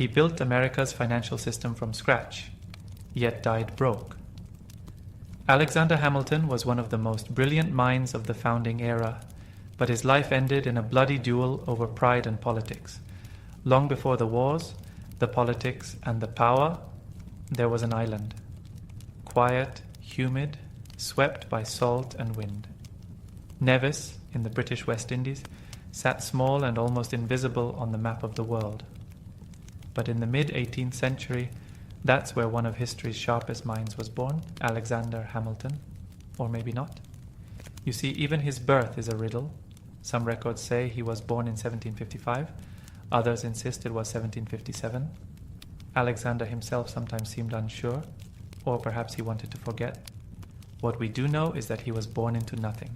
He built America's financial system from scratch, yet died broke. Alexander Hamilton was one of the most brilliant minds of the founding era, but his life ended in a bloody duel over pride and politics. Long before the wars, the politics, and the power, there was an island. Quiet, humid, swept by salt and wind. Nevis, in the British West Indies, sat small and almost invisible on the map of the world. But in the mid-18th century, that's where one of history's sharpest minds was born, Alexander Hamilton. Or maybe not. You see, even his birth is a riddle. Some records say he was born in 1755. Others insist it was 1757. Alexander himself sometimes seemed unsure, or perhaps he wanted to forget. What we do know is that he was born into nothing.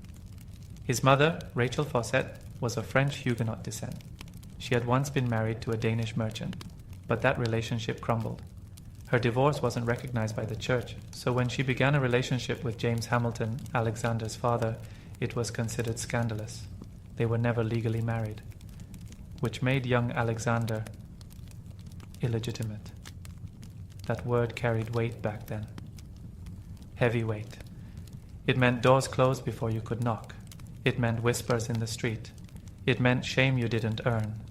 His mother, Rachel Fawcett, was of French Huguenot descent. She had once been married to a Danish merchant, but that relationship crumbled. Her divorce wasn't recognized by the church, so when she began a relationship with James Hamilton, Alexander's father, it was considered scandalous. They were never legally married, which made young Alexander illegitimate. That word carried weight back then. Heavy weight. It meant doors closed before you could knock. It meant whispers in the street. It meant shame you didn't earn,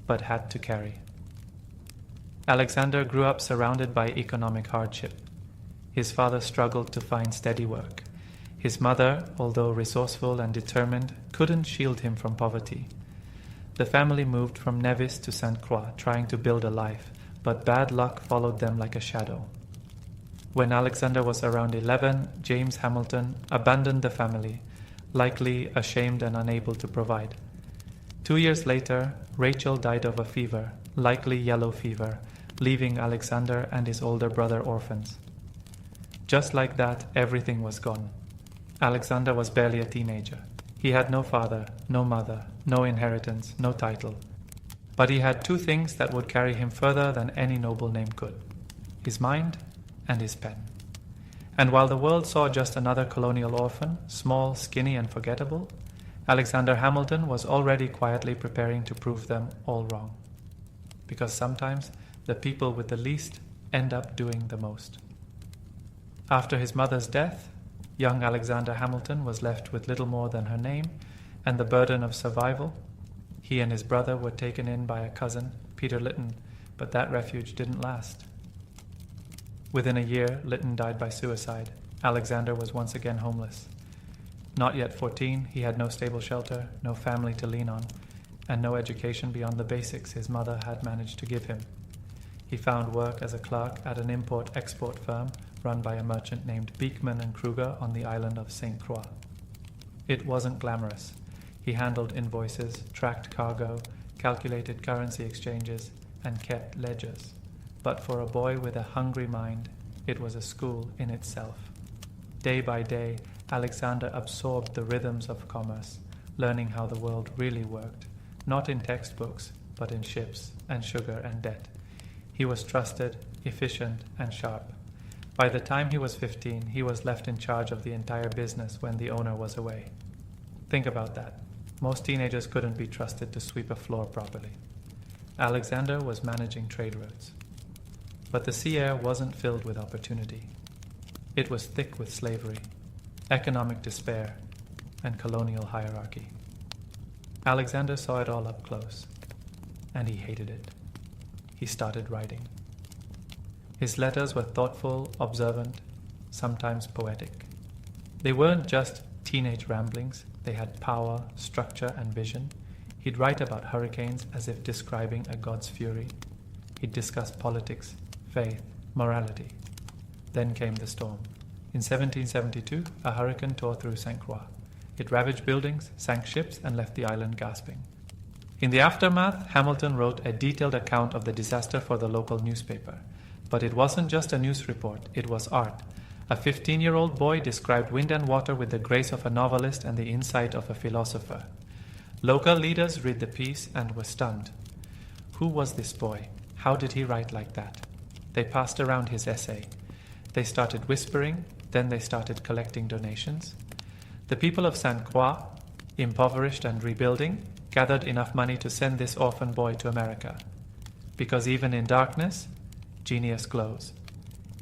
but had to carry. Alexander grew up surrounded by economic hardship. His father struggled to find steady work. His mother, although resourceful and determined, couldn't shield him from poverty. The family moved from Nevis to St. Croix, trying to build a life, but bad luck followed them like a shadow. When Alexander was around 11, James Hamilton abandoned the family, likely ashamed and unable to provide. 2 years later, Rachel died of a fever, likely yellow fever, leaving Alexander and his older brother orphans. Just like that, everything was gone. Alexander was barely a teenager. He had no father, no mother, no inheritance, no title. But he had two things that would carry him further than any noble name could: his mind and his pen. And while the world saw just another colonial orphan, small, skinny, and forgettable, Alexander Hamilton was already quietly preparing to prove them all wrong. Because sometimes the people with the least end up doing the most. After his mother's death, young Alexander Hamilton was left with little more than her name and the burden of survival. He and his brother were taken in by a cousin, Peter Lytton, but that refuge didn't last. Within a year, Lytton died by suicide. Alexander was once again homeless. Not yet 14, he had no stable shelter, no family to lean on, and no education beyond the basics his mother had managed to give him. He found work as a clerk at an import-export firm run by a merchant named Beekman and Kruger on the island of St. Croix. It wasn't glamorous. He handled invoices, tracked cargo, calculated currency exchanges, and kept ledgers. But for a boy with a hungry mind, it was a school in itself. Day by day, Alexander absorbed the rhythms of commerce, learning how the world really worked, not in textbooks, but in ships and sugar and debt. He was trusted, efficient, and sharp. By the time he was 15, he was left in charge of the entire business when the owner was away. Think about that. Most teenagers couldn't be trusted to sweep a floor properly. Alexander was managing trade routes. But the sea air wasn't filled with opportunity. It was thick with slavery, economic despair, and colonial hierarchy. Alexander saw it all up close, and he hated it. He started writing. His letters were thoughtful, observant, sometimes poetic. They weren't just teenage ramblings. They had power, structure, and vision. He'd write about hurricanes as if describing a god's fury. He'd discuss politics, faith, morality. Then came the storm. In 1772, a hurricane tore through St. Croix. It ravaged buildings, sank ships, and left the island gasping. In the aftermath, Hamilton wrote a detailed account of the disaster for the local newspaper. But it wasn't just a news report, it was art. A 15-year-old boy described wind and water with the grace of a novelist and the insight of a philosopher. Local leaders read the piece and were stunned. Who was this boy? How did he write like that? They passed around his essay. They started whispering, then they started collecting donations. The people of St. Croix, impoverished and rebuilding, gathered enough money to send this orphan boy to America. because even in darkness, genius glows.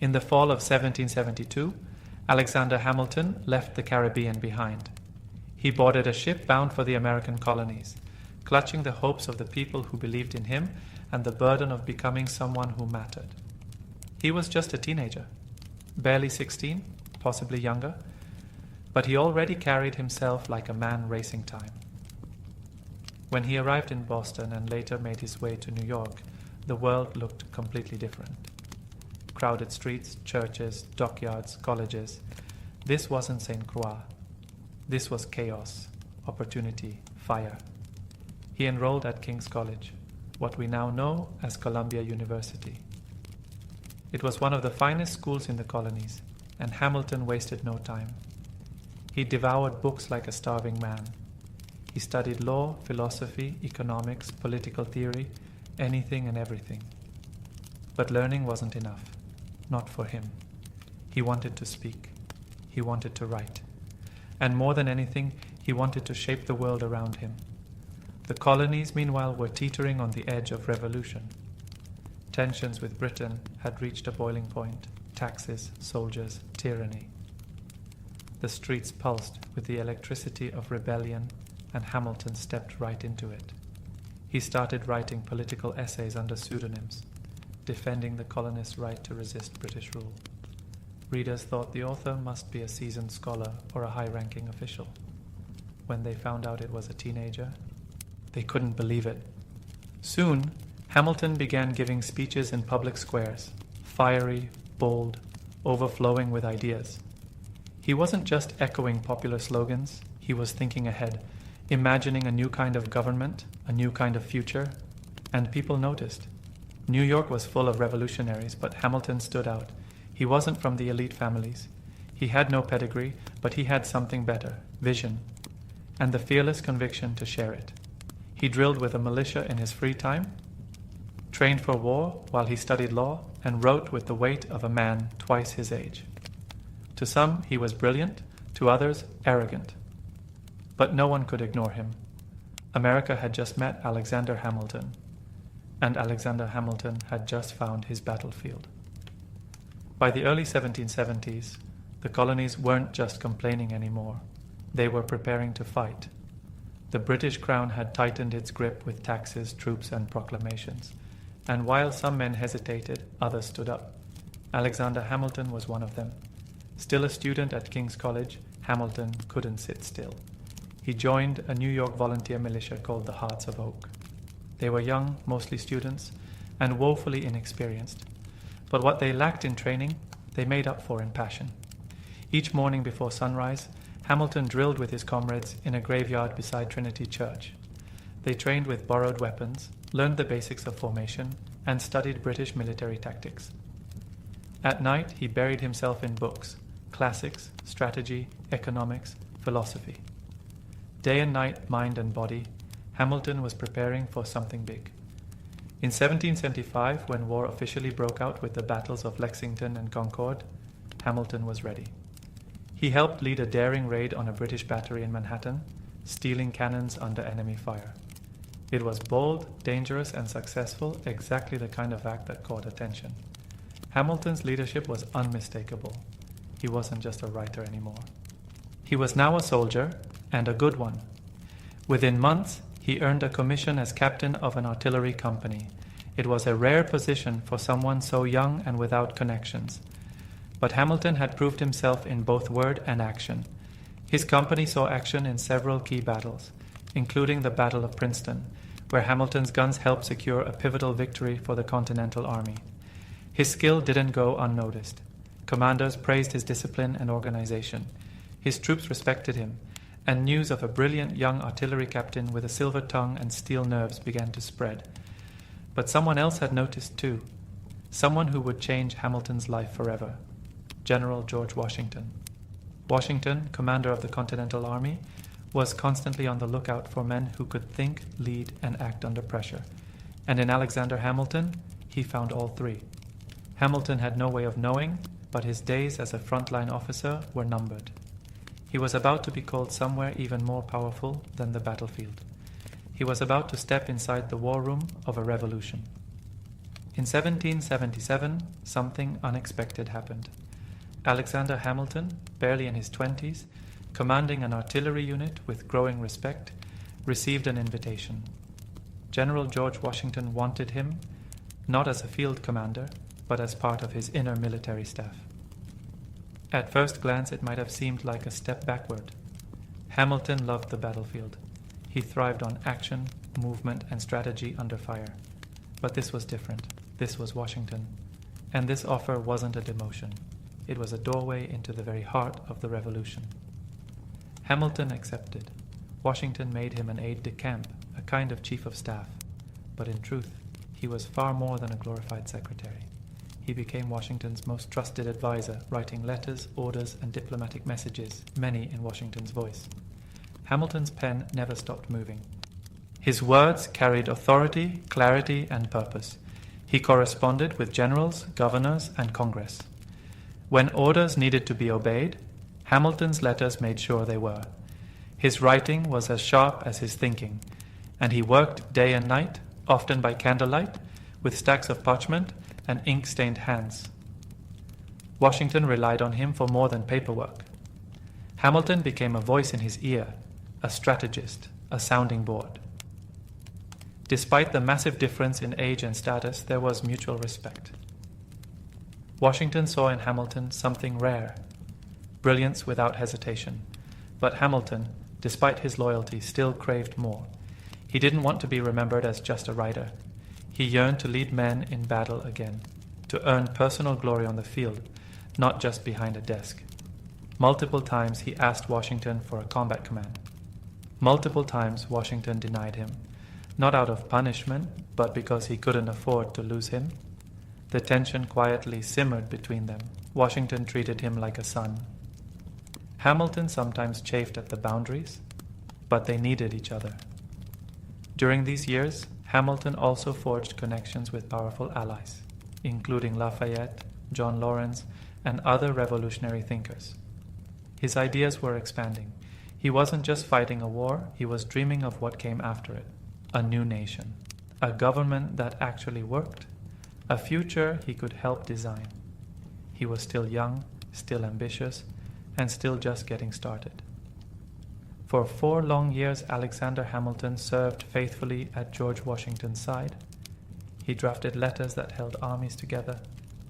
In the fall of 1772, Alexander Hamilton left the Caribbean behind. He boarded a ship bound for the American colonies, clutching the hopes of the people who believed in him and the burden of becoming someone who mattered. He was just a teenager, barely 16, possibly younger, but he already carried himself like a man racing time. When he arrived in Boston and later made his way to New York, the world looked completely different. Crowded streets, churches, dockyards, colleges. This wasn't St. Croix. This was chaos, opportunity, fire. He enrolled at King's College, what we now know as Columbia University. It was one of the finest schools in the colonies, and Hamilton wasted no time. He devoured books like a starving man. He studied law, philosophy, economics, political theory, anything and everything. But learning wasn't enough. Not for him. He wanted to speak. He wanted to write. And more than anything, he wanted to shape the world around him. The colonies, meanwhile, were teetering on the edge of revolution. Tensions with Britain had reached a boiling point. Taxes, soldiers, tyranny. The streets pulsed with the electricity of rebellion, and Hamilton stepped right into it. He started writing political essays under pseudonyms, defending the colonists' right to resist British rule. Readers thought the author must be a seasoned scholar or a high-ranking official. When they found out it was a teenager, they couldn't believe it. Soon, Hamilton began giving speeches in public squares, fiery, bold, overflowing with ideas. He wasn't just echoing popular slogans, he was thinking ahead, imagining a new kind of government, a new kind of future, and people noticed. New York was full of revolutionaries, but Hamilton stood out. He wasn't from the elite families. He had no pedigree, but he had something better, vision, and the fearless conviction to share it. He drilled with a militia in his free time, trained for war while he studied law, and wrote with the weight of a man twice his age. To some, he was brilliant, to others, arrogant. But no one could ignore him. America had just met Alexander Hamilton, and Alexander Hamilton had just found his battlefield. By the early 1770s, the colonies weren't just complaining anymore. They were preparing to fight. The British Crown had tightened its grip with taxes, troops, and proclamations. And while some men hesitated, others stood up. Alexander Hamilton was one of them. Still a student at King's College, Hamilton couldn't sit still. He joined a New York volunteer militia called the Hearts of Oak. They were young, mostly students, and woefully inexperienced. But what they lacked in training, they made up for in passion. Each morning before sunrise, Hamilton drilled with his comrades in a graveyard beside Trinity Church. They trained with borrowed weapons, learned the basics of formation, and studied British military tactics. At night, he buried himself in books, classics, strategy, economics, philosophy. Day and night, mind and body, Hamilton was preparing for something big. In 1775, when war officially broke out with the battles of Lexington and Concord, Hamilton was ready. He helped lead a daring raid on a British battery in Manhattan, stealing cannons under enemy fire. It was bold, dangerous, and successful, exactly the kind of act that caught attention. Hamilton's leadership was unmistakable. He wasn't just a writer anymore. He was now a soldier, and a good one. Within months, he earned a commission as captain of an artillery company. It was a rare position for someone so young and without connections. But Hamilton had proved himself in both word and action. His company saw action in several key battles, including the Battle of Princeton, where Hamilton's guns helped secure a pivotal victory for the Continental Army. His skill didn't go unnoticed. Commanders praised his discipline and organization. His troops respected him, and news of a brilliant young artillery captain with a silver tongue and steel nerves began to spread. But someone else had noticed too, someone who would change Hamilton's life forever, General George Washington. Washington, commander of the Continental Army, was constantly on the lookout for men who could think, lead, and act under pressure. And in Alexander Hamilton, he found all three. Hamilton had no way of knowing, but his days as a frontline officer were numbered. He was about to be called somewhere even more powerful than the battlefield. He was about to step inside the war room of a revolution. In 1777, something unexpected happened. Alexander Hamilton, barely in his 20s, commanding an artillery unit with growing respect, received an invitation. General George Washington wanted him, not as a field commander, but as part of his inner military staff. At first glance, it might have seemed like a step backward. Hamilton loved the battlefield. He thrived on action, movement, and strategy under fire. But this was different. This was Washington. And this offer wasn't a demotion. It was a doorway into the very heart of the revolution. Hamilton accepted. Washington made him an aide-de-camp, a kind of chief of staff. But in truth, he was far more than a glorified secretary. He became Washington's most trusted advisor, writing letters, orders, and diplomatic messages, many in Washington's voice. Hamilton's pen never stopped moving. His words carried authority, clarity, and purpose. He corresponded with generals, governors, and Congress. When orders needed to be obeyed, Hamilton's letters made sure they were. His writing was as sharp as his thinking, and he worked day and night, often by candlelight, with stacks of parchment and ink-stained hands. Washington relied on him for more than paperwork. Hamilton became a voice in his ear, a strategist, a sounding board. Despite the massive difference in age and status, there was mutual respect. Washington saw in Hamilton something rare, brilliance without hesitation. But Hamilton, despite his loyalty, still craved more. He didn't want to be remembered as just a writer. He yearned to lead men in battle again, to earn personal glory on the field, not just behind a desk. Multiple times he asked Washington for a combat command. Multiple times Washington denied him, not out of punishment, but because he couldn't afford to lose him. The tension quietly simmered between them. Washington treated him like a son. Hamilton sometimes chafed at the boundaries, but they needed each other. During these years, Hamilton also forged connections with powerful allies, including Lafayette, John Lawrence, and other revolutionary thinkers. His ideas were expanding. He wasn't just fighting a war, he was dreaming of what came after it. A new nation, a government that actually worked, a future he could help design. He was still young, still ambitious, and still just getting started. For 4 long years, Alexander Hamilton served faithfully at George Washington's side. He drafted letters that held armies together,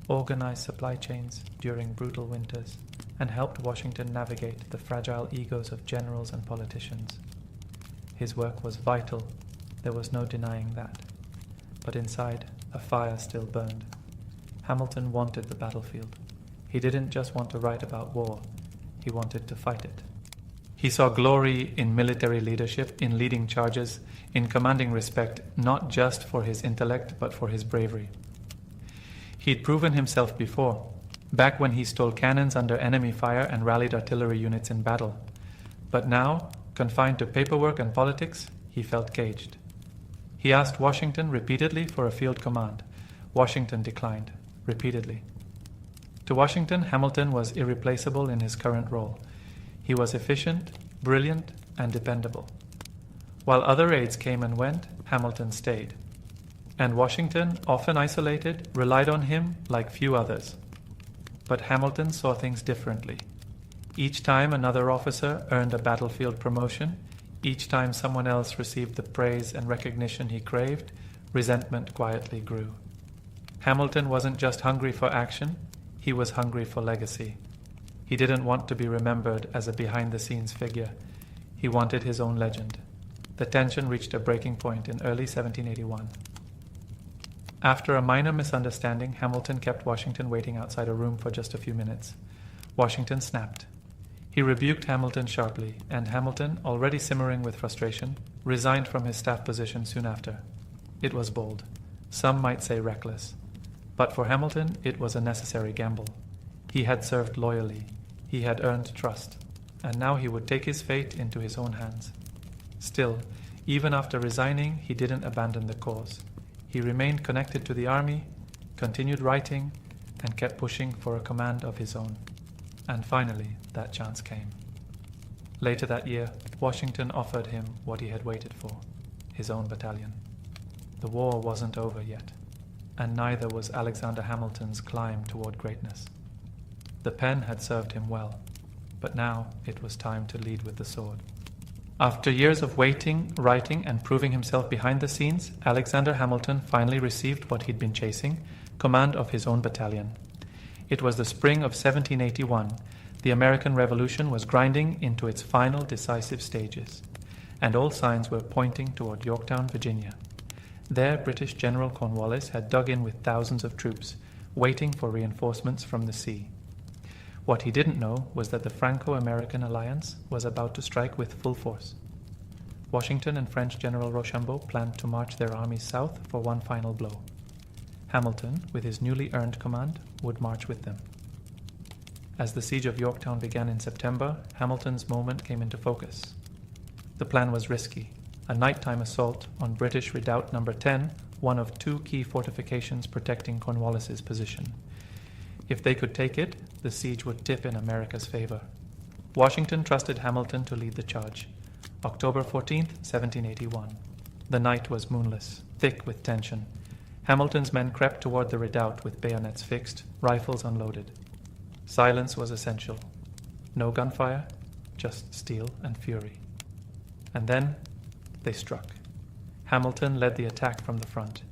organized supply chains during brutal winters, and helped Washington navigate the fragile egos of generals and politicians. His work was vital, there was no denying that. But inside, a fire still burned. Hamilton wanted the battlefield. He didn't just want to write about war, he wanted to fight it. He saw glory in military leadership, in leading charges, in commanding respect, not just for his intellect, but for his bravery. He'd proven himself before, back when he stole cannons under enemy fire and rallied artillery units in battle. But now, confined to paperwork and politics, he felt caged. He asked Washington repeatedly for a field command. Washington declined, repeatedly. To Washington, Hamilton was irreplaceable in his current role. He was efficient, brilliant, and dependable. While other aides came and went, Hamilton stayed. And Washington, often isolated, relied on him like few others. But Hamilton saw things differently. Each time another officer earned a battlefield promotion, each time someone else received the praise and recognition he craved, resentment quietly grew. Hamilton wasn't just hungry for action, he was hungry for legacy. He didn't want to be remembered as a behind-the-scenes figure. He wanted his own legend. The tension reached a breaking point in early 1781. After a minor misunderstanding, Hamilton kept Washington waiting outside a room for just a few minutes. Washington snapped. He rebuked Hamilton sharply, and Hamilton, already simmering with frustration, resigned from his staff position soon after. It was bold. Some might say reckless. But for Hamilton, it was a necessary gamble. He had served loyally. He had earned trust. And now he would take his fate into his own hands. Still, even after resigning, he didn't abandon the cause. He remained connected to the army, continued writing, and kept pushing for a command of his own. And finally, that chance came. Later that year, Washington offered him what he had waited for, his own battalion. The war wasn't over yet. and neither was Alexander Hamilton's climb toward greatness. The pen had served him well, but now it was time to lead with the sword. After years of waiting, writing, and proving himself behind the scenes, Alexander Hamilton finally received what he'd been chasing, command of his own battalion. It was the spring of 1781. The American Revolution was grinding into its final decisive stages, and all signs were pointing toward Yorktown, Virginia. There, British General Cornwallis had dug in with thousands of troops, waiting for reinforcements from the sea. What he didn't know was that the Franco-American alliance was about to strike with full force. Washington and French General Rochambeau planned to march their armies south for one final blow. Hamilton, with his newly earned command, would march with them. As the siege of Yorktown began in September, Hamilton's moment came into focus. The plan was risky, a nighttime assault on British Redoubt No. 10, one of two key fortifications protecting Cornwallis's position. If they could take it, the siege would tip in America's favor. Washington trusted Hamilton to lead the charge. October 14th, 1781. The night was moonless, thick with tension. Hamilton's men crept toward the redoubt with bayonets fixed, rifles unloaded. Silence was essential. No gunfire, just steel and fury. And then they struck. Hamilton led the attack from the front.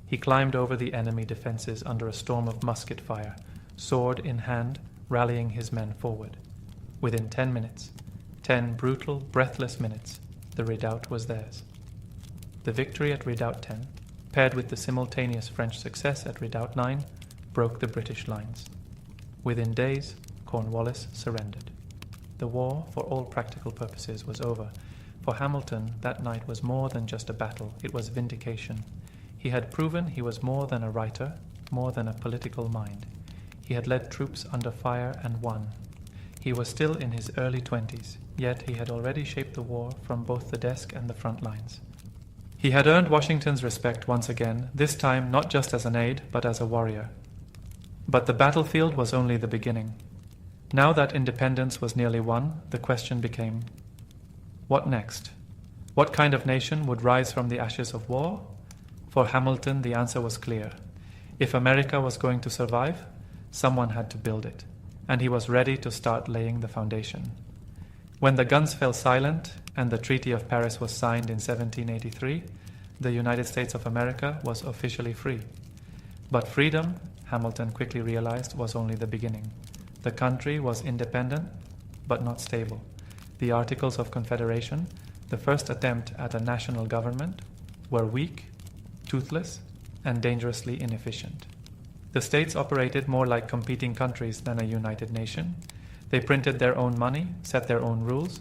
He climbed over the enemy defenses under a storm of musket fire, sword in hand, rallying his men forward. Within 10 minutes, 10 brutal, breathless minutes, the redoubt was theirs. The victory at Redoubt 10, paired with the simultaneous French success at Redoubt 9, broke the British lines. Within days, Cornwallis surrendered. The war, for all practical purposes, was over. For Hamilton, that night was more than just a battle, it was vindication. He had proven he was more than a writer, more than a political mind. He had led troops under fire and won. He was still in his early 20s, yet he had already shaped the war from both the desk and the front lines. He had earned Washington's respect once again, this time not just as an aide, but as a warrior. But the battlefield was only the beginning. Now that independence was nearly won, the question became, what next? What kind of nation would rise from the ashes of war? For Hamilton, the answer was clear. If America was going to survive, someone had to build it, and he was ready to start laying the foundation. When the guns fell silent and the Treaty of Paris was signed in 1783, the United States of America was officially free. But freedom, Hamilton quickly realized, was only the beginning. The country was independent, but not stable. The Articles of Confederation, the first attempt at a national government, were weak, toothless, and dangerously inefficient. The states operated more like competing countries than a united nation. They printed their own money, set their own rules,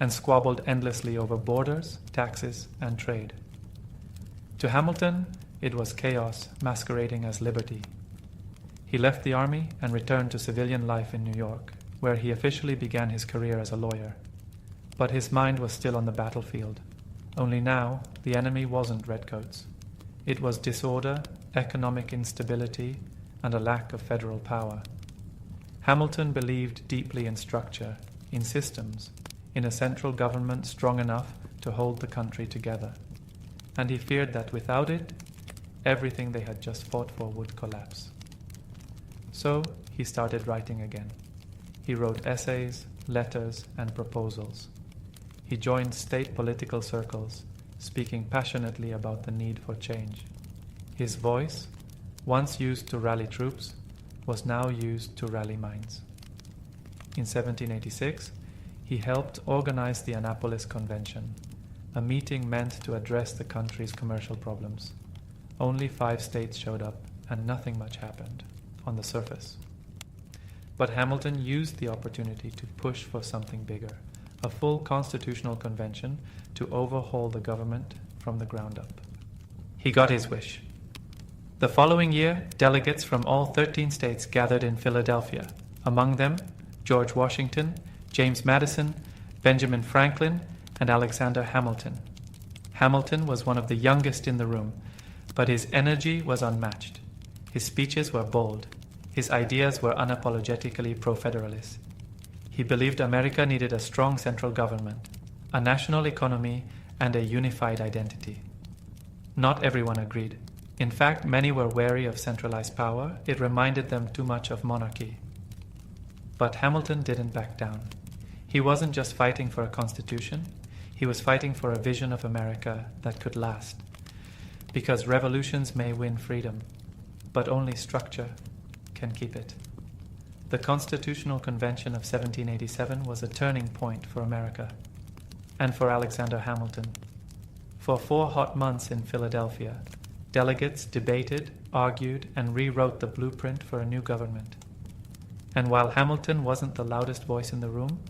and squabbled endlessly over borders, taxes, and trade. To Hamilton, it was chaos masquerading as liberty. He left the army and returned to civilian life in New York, where he officially began his career as a lawyer. But his mind was still on the battlefield. Only now, the enemy wasn't redcoats. It was disorder, economic instability, and a lack of federal power. Hamilton believed deeply in structure, in systems, in a central government strong enough to hold the country together. And he feared that without it, everything they had just fought for would collapse. So he started writing again. He wrote essays, letters, and proposals. He joined state political circles, speaking passionately about the need for change. His voice, once used to rally troops, was now used to rally minds. In 1786, he helped organize the Annapolis Convention, a meeting meant to address the country's commercial problems. Only 5 states showed up, and nothing much happened, on the surface. But Hamilton used the opportunity to push for something bigger, a full constitutional convention to overhaul the government from the ground up. He got his wish. The following year, delegates from all 13 states gathered in Philadelphia, among them George Washington, James Madison, Benjamin Franklin, and Alexander Hamilton. Hamilton was one of the youngest in the room, but his energy was unmatched. His speeches were bold. His ideas were unapologetically pro-federalist. He believed America needed a strong central government, a national economy, and a unified identity. Not everyone agreed. In fact, many were wary of centralized power. It reminded them too much of monarchy. But Hamilton didn't back down. He wasn't just fighting for a constitution, he was fighting for a vision of America that could last. Because revolutions may win freedom, but only structure can keep it. The Constitutional Convention of 1787 was a turning point for America, and for Alexander Hamilton. For 4 hot months in Philadelphia, delegates debated, argued, and rewrote the blueprint for a new government. And while Hamilton wasn't the loudest voice in the room,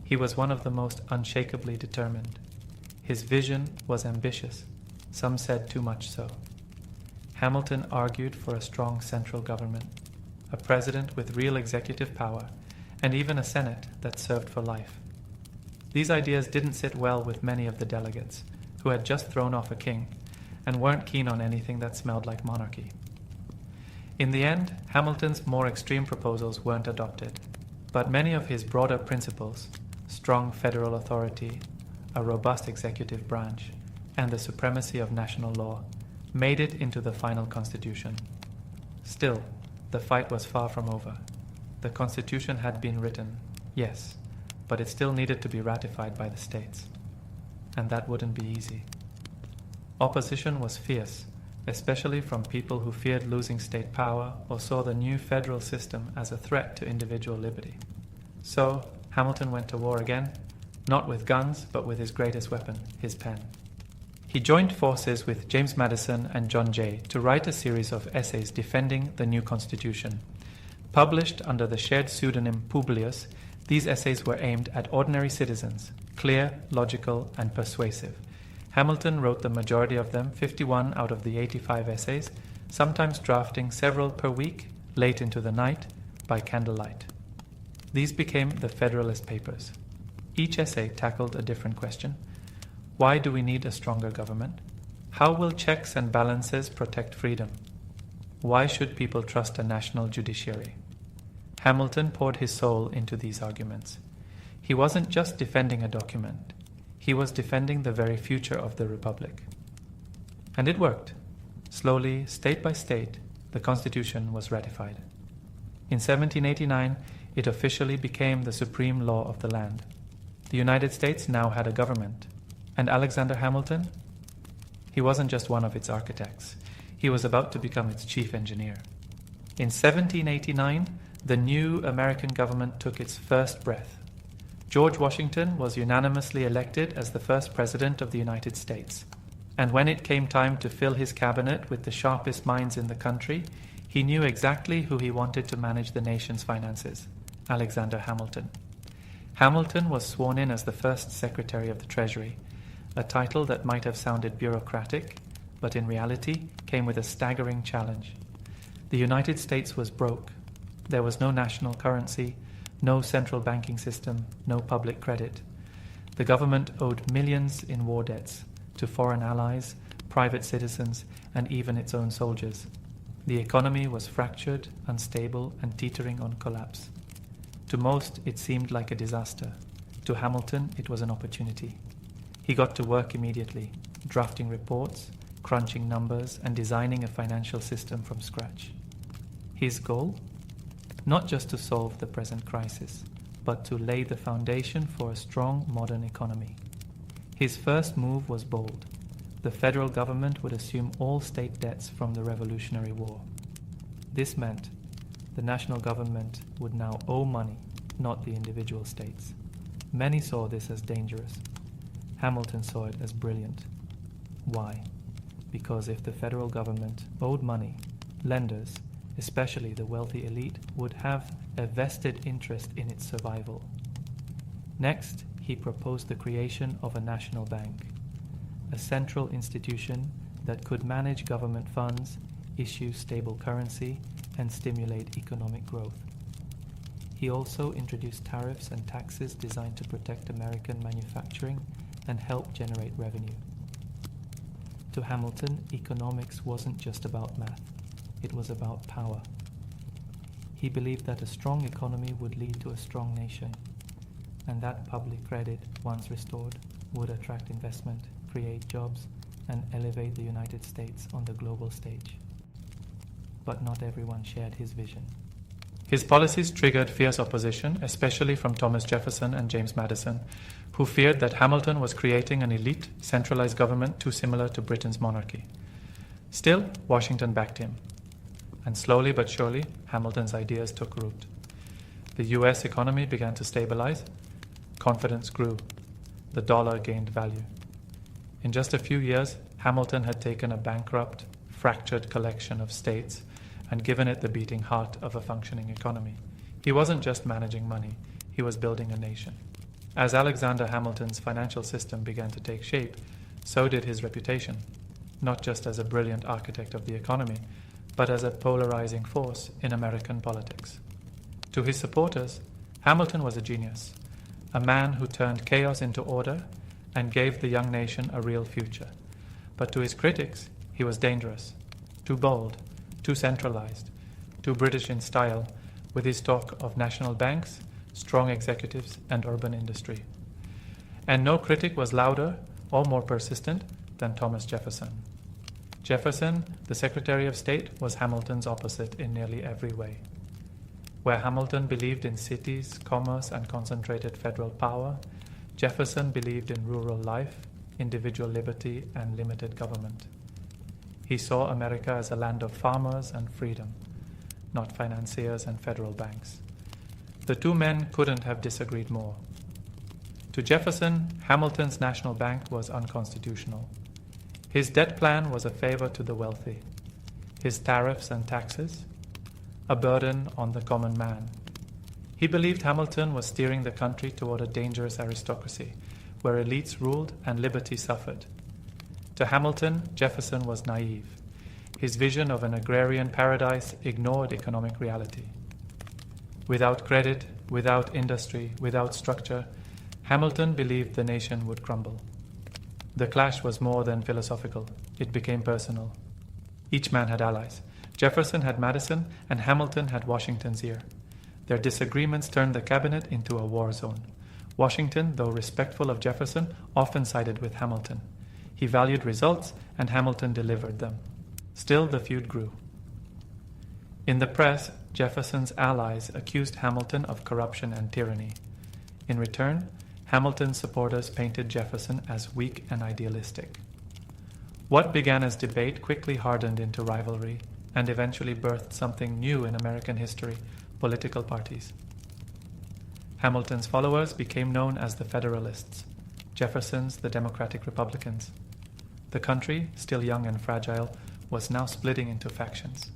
he was one of the most unshakably determined. His vision was ambitious, some said too much so. Hamilton argued for a strong central government, a president with real executive power, and even a Senate that served for life. These ideas didn't sit well with many of the delegates, who had just thrown off a king, and weren't keen on anything that smelled like monarchy. In the end, Hamilton's more extreme proposals weren't adopted, but many of his broader principles, strong federal authority, a robust executive branch, and the supremacy of national law, made it into the final constitution. Still, the fight was far from over. The constitution had been written, yes, but it still needed to be ratified by the states. And that wouldn't be easy. Opposition was fierce, especially from people who feared losing state power or saw the new federal system as a threat to individual liberty. So, Hamilton went to war again, not with guns, but with his greatest weapon, his pen. He joined forces with James Madison and John Jay to write a series of essays defending the new constitution. Published under the shared pseudonym Publius, these essays were aimed at ordinary citizens, clear, logical, and persuasive. Hamilton wrote the majority of them, 51 out of the 85 essays, sometimes drafting several per week, late into the night, by candlelight. These became the Federalist Papers. Each essay tackled a different question. Why do we need a stronger government? How will checks and balances protect freedom? Why should people trust a national judiciary? Hamilton poured his soul into these arguments. He wasn't just defending a document. He was defending the very future of the Republic. And it worked. Slowly, state by state, the Constitution was ratified. In 1789, it officially became the supreme law of the land. The United States now had a government. And Alexander Hamilton? He wasn't just one of its architects. He was about to become its chief engineer. In 1789, the new American government took its first breath. George Washington was unanimously elected as the first president of the United States. And when it came time to fill his cabinet with the sharpest minds in the country, he knew exactly who he wanted to manage the nation's finances: Alexander Hamilton. Hamilton was sworn in as the first Secretary of the Treasury, a title that might have sounded bureaucratic, but in reality came with a staggering challenge. The United States was broke. There was no national currency, no central banking system, no public credit. The government owed millions in war debts to foreign allies, private citizens, and even its own soldiers. The economy was fractured, unstable, and teetering on collapse. To most, it seemed like a disaster. To Hamilton, it was an opportunity. He got to work immediately, drafting reports, crunching numbers, and designing a financial system from scratch. His goal? Not just to solve the present crisis, but to lay the foundation for a strong modern economy. His first move was bold. The federal government would assume all state debts from the Revolutionary War. This meant the national government would now owe money, not the individual states. Many saw this as dangerous. Hamilton saw it as brilliant. Why? Because if the federal government owed money, lenders, especially the wealthy elite, would have a vested interest in its survival. Next, he proposed the creation of a national bank, a central institution that could manage government funds, issue stable currency, and stimulate economic growth. He also introduced tariffs and taxes designed to protect American manufacturing and help generate revenue. To Hamilton, economics wasn't just about math. It was about power. He believed that a strong economy would lead to a strong nation, and that public credit, once restored, would attract investment, create jobs, and elevate the United States on the global stage. But not everyone shared his vision. His policies triggered fierce opposition, especially from Thomas Jefferson and James Madison, who feared that Hamilton was creating an elite, centralized government too similar to Britain's monarchy. Still, Washington backed him. And slowly but surely, Hamilton's ideas took root. The US economy began to stabilize. Confidence grew. The dollar gained value. In just a few years, Hamilton had taken a bankrupt, fractured collection of states and given it the beating heart of a functioning economy. He wasn't just managing money, he was building a nation. As Alexander Hamilton's financial system began to take shape, so did his reputation, not just as a brilliant architect of the economy, but as a polarizing force in American politics. To his supporters, Hamilton was a genius, a man who turned chaos into order and gave the young nation a real future. But to his critics, he was dangerous, too bold, too centralized, too British in style, with his talk of national banks, strong executives, and urban industry. And no critic was louder or more persistent than Thomas Jefferson. Jefferson, the Secretary of State, was Hamilton's opposite in nearly every way. Where Hamilton believed in cities, commerce, and concentrated federal power, Jefferson believed in rural life, individual liberty, and limited government. He saw America as a land of farmers and freedom, not financiers and federal banks. The two men couldn't have disagreed more. To Jefferson, Hamilton's national bank was unconstitutional. His debt plan was a favor to the wealthy. His tariffs and taxes, a burden on the common man. He believed Hamilton was steering the country toward a dangerous aristocracy, where elites ruled and liberty suffered. To Hamilton, Jefferson was naive. His vision of an agrarian paradise ignored economic reality. Without credit, without industry, without structure, Hamilton believed the nation would crumble. The clash was more than philosophical. It became personal. Each man had allies. Jefferson had Madison, and Hamilton had Washington's ear. Their disagreements turned the cabinet into a war zone. Washington, though respectful of Jefferson, often sided with Hamilton. He valued results, and Hamilton delivered them. Still, the feud grew. In the press, Jefferson's allies accused Hamilton of corruption and tyranny. In return, Hamilton's supporters painted Jefferson as weak and idealistic. What began as debate quickly hardened into rivalry and eventually birthed something new in American history: political parties. Hamilton's followers became known as the Federalists, Jefferson's the Democratic Republicans. The country, still young and fragile, was now splitting into factions.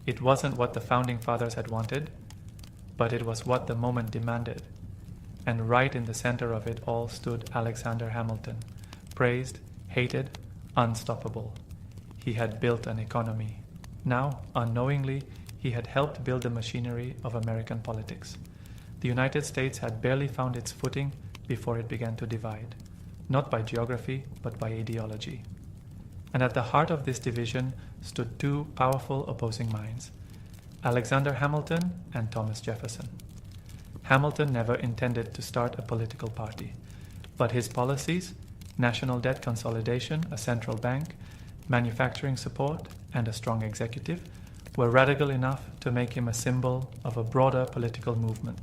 It wasn't what the Founding Fathers had wanted, but it was what the moment demanded. And right in the center of it all stood Alexander Hamilton, praised, hated, unstoppable. He had built an economy. Now, unknowingly, he had helped build the machinery of American politics. The United States had barely found its footing before it began to divide, not by geography, but by ideology. And at the heart of this division stood two powerful opposing minds, Alexander Hamilton and Thomas Jefferson. Hamilton never intended to start a political party, but his policies, national debt consolidation, a central bank, manufacturing support, and a strong executive, were radical enough to make him a symbol of a broader political movement.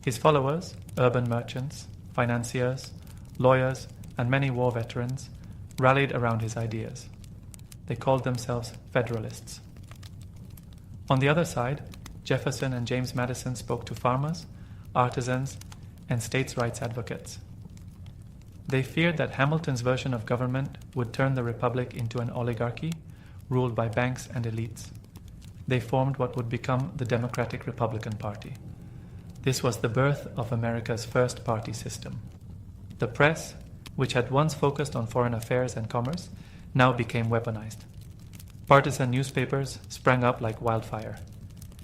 His followers, urban merchants, financiers, lawyers, and many war veterans, rallied around his ideas. They called themselves Federalists. On the other side, Jefferson and James Madison spoke to farmers, artisans, and states' rights advocates. They feared that Hamilton's version of government would turn the republic into an oligarchy ruled by banks and elites. They formed what would become the Democratic Republican Party. This was the birth of America's first party system. The press, which had once focused on foreign affairs and commerce, now became weaponized. Partisan newspapers sprang up like wildfire.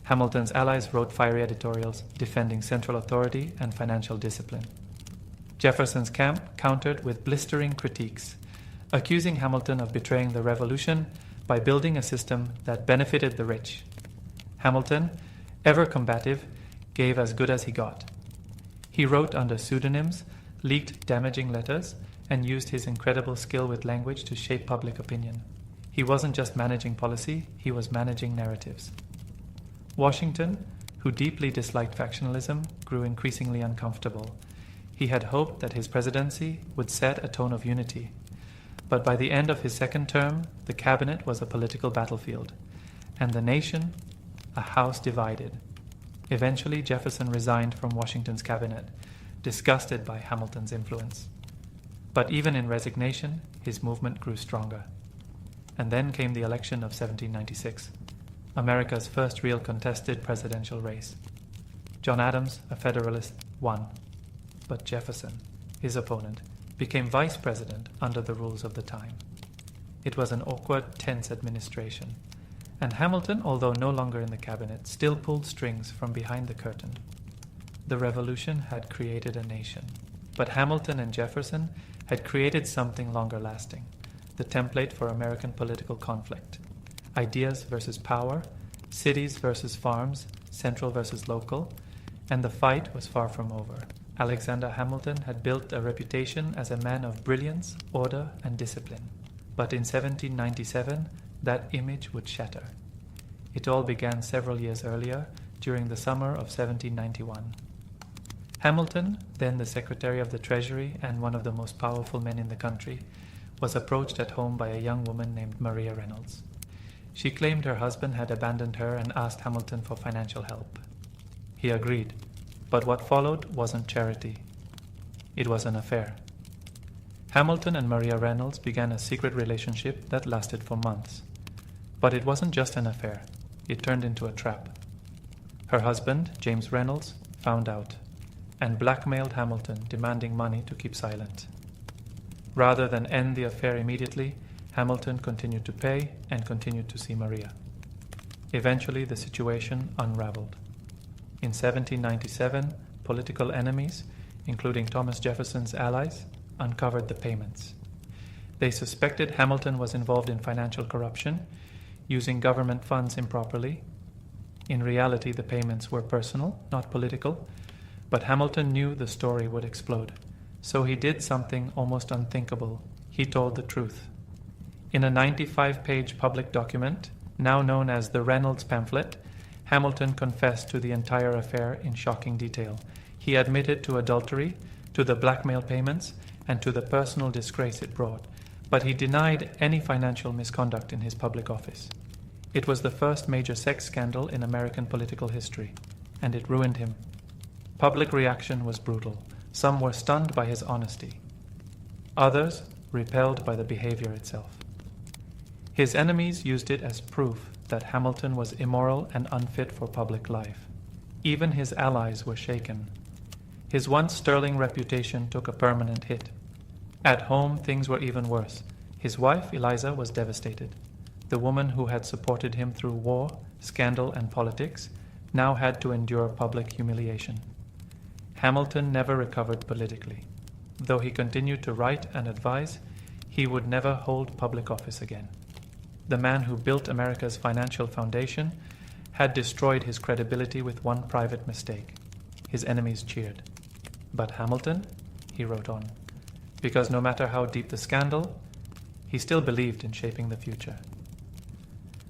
Hamilton's allies wrote fiery editorials defending central authority and financial discipline. Jefferson's camp countered with blistering critiques, accusing Hamilton of betraying the revolution by building a system that benefited the rich. Hamilton, ever combative, gave as good as he got. He wrote under pseudonyms, leaked damaging letters, and used his incredible skill with language to shape public opinion. He wasn't just managing policy, he was managing narratives. Washington, who deeply disliked factionalism, grew increasingly uncomfortable. He had hoped that his presidency would set a tone of unity. But by the end of his second term, the cabinet was a political battlefield, and the nation a house divided. Eventually, Jefferson resigned from Washington's cabinet, disgusted by Hamilton's influence. But even in resignation, his movement grew stronger. And then came the election of 1796, America's first real contested presidential race. John Adams, a Federalist, won. But Jefferson, his opponent, became vice president under the rules of the time. It was an awkward, tense administration, and Hamilton, although no longer in the cabinet, still pulled strings from behind the curtain. The revolution had created a nation, but Hamilton and Jefferson had created something longer lasting, the template for American political conflict. Ideas versus power, cities versus farms, central versus local, and the fight was far from over. Alexander Hamilton had built a reputation as a man of brilliance, order, and discipline. But in 1797, that image would shatter. It all began several years earlier, during the summer of 1791. Hamilton, then the Secretary of the Treasury and one of the most powerful men in the country, was approached at home by a young woman named Maria Reynolds. She claimed her husband had abandoned her and asked Hamilton for financial help. He agreed, but what followed wasn't charity. It was an affair. Hamilton and Maria Reynolds began a secret relationship that lasted for months. But it wasn't just an affair. It turned into a trap. Her husband, James Reynolds, found out and blackmailed Hamilton, demanding money to keep silent. Rather than end the affair immediately, Hamilton continued to pay and continued to see Maria. Eventually, the situation unraveled. In 1797, political enemies, including Thomas Jefferson's allies, uncovered the payments. They suspected Hamilton was involved in financial corruption, using government funds improperly. In reality, the payments were personal, not political, but Hamilton knew the story would explode. So he did something almost unthinkable. He told the truth. In a 95-page public document, now known as the Reynolds pamphlet, Hamilton confessed to the entire affair in shocking detail. He admitted to adultery, to the blackmail payments, and to the personal disgrace it brought, but he denied any financial misconduct in his public office. It was the first major sex scandal in American political history, and it ruined him. Public reaction was brutal. Some were stunned by his honesty. Others repelled by the behavior itself. His enemies used it as proof that Hamilton was immoral and unfit for public life. Even his allies were shaken. His once sterling reputation took a permanent hit. At home, things were even worse. His wife, Eliza, was devastated. The woman who had supported him through war, scandal, and politics now had to endure public humiliation. Hamilton never recovered politically. Though he continued to write and advise, he would never hold public office again. The man who built America's financial foundation had destroyed his credibility with one private mistake. His enemies cheered. But Hamilton, he wrote on, because no matter how deep the scandal, he still believed in shaping the future.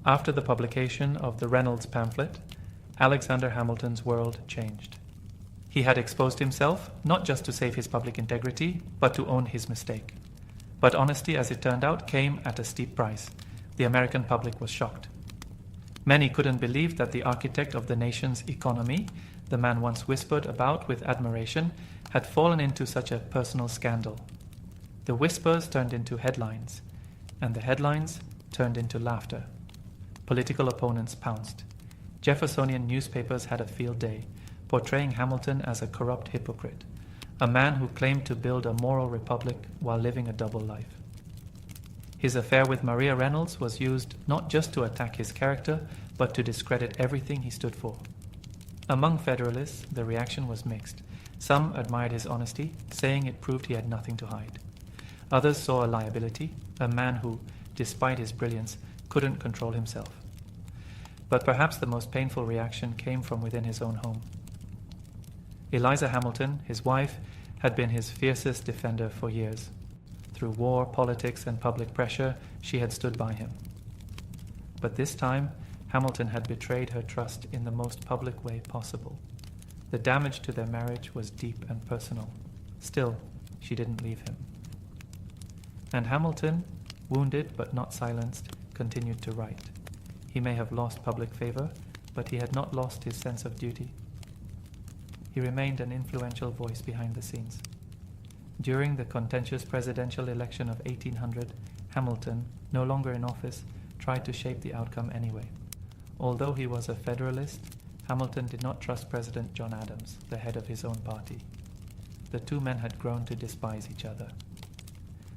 After the publication of the Reynolds pamphlet, Alexander Hamilton's world changed. He had exposed himself, not just to save his public integrity, but to own his mistake. But honesty, as it turned out, came at a steep price. The American public was shocked. Many couldn't believe that the architect of the nation's economy, the man once whispered about with admiration, had fallen into such a personal scandal. The whispers turned into headlines, and the headlines turned into laughter. Political opponents pounced. Jeffersonian newspapers had a field day, portraying Hamilton as a corrupt hypocrite, a man who claimed to build a moral republic while living a double life. His affair with Maria Reynolds was used not just to attack his character, but to discredit everything he stood for. Among Federalists, the reaction was mixed. Some admired his honesty, saying it proved he had nothing to hide. Others saw a liability, a man who, despite his brilliance, couldn't control himself. But perhaps the most painful reaction came from within his own home. Eliza Hamilton, his wife, had been his fiercest defender for years. Through war, politics, and public pressure, she had stood by him. But this time, Hamilton had betrayed her trust in the most public way possible. The damage to their marriage was deep and personal. Still, she didn't leave him. And Hamilton, wounded but not silenced, continued to write. He may have lost public favor, but he had not lost his sense of duty. He remained an influential voice behind the scenes. During the contentious presidential election of 1800, Hamilton, no longer in office, tried to shape the outcome anyway. Although he was a Federalist, Hamilton did not trust President John Adams, the head of his own party. The two men had grown to despise each other.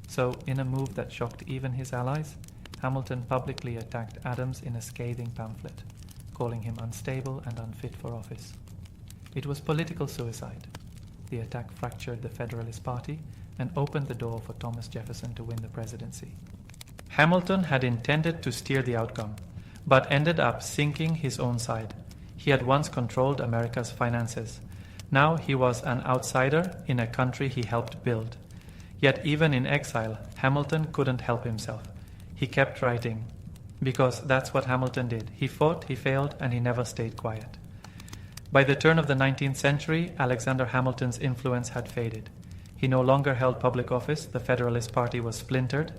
So, in a move that shocked even his allies, Hamilton publicly attacked Adams in a scathing pamphlet, calling him unstable and unfit for office. It was political suicide. The attack fractured the Federalist Party and opened the door for Thomas Jefferson to win the presidency. Hamilton had intended to steer the outcome, but ended up sinking his own side. He had once controlled America's finances. Now he was an outsider in a country he helped build. Yet even in exile, Hamilton couldn't help himself. He kept writing, because that's what Hamilton did. He fought, he failed, and he never stayed quiet. By the turn of the 19th century, Alexander Hamilton's influence had faded. He no longer held public office, the Federalist Party was splintered,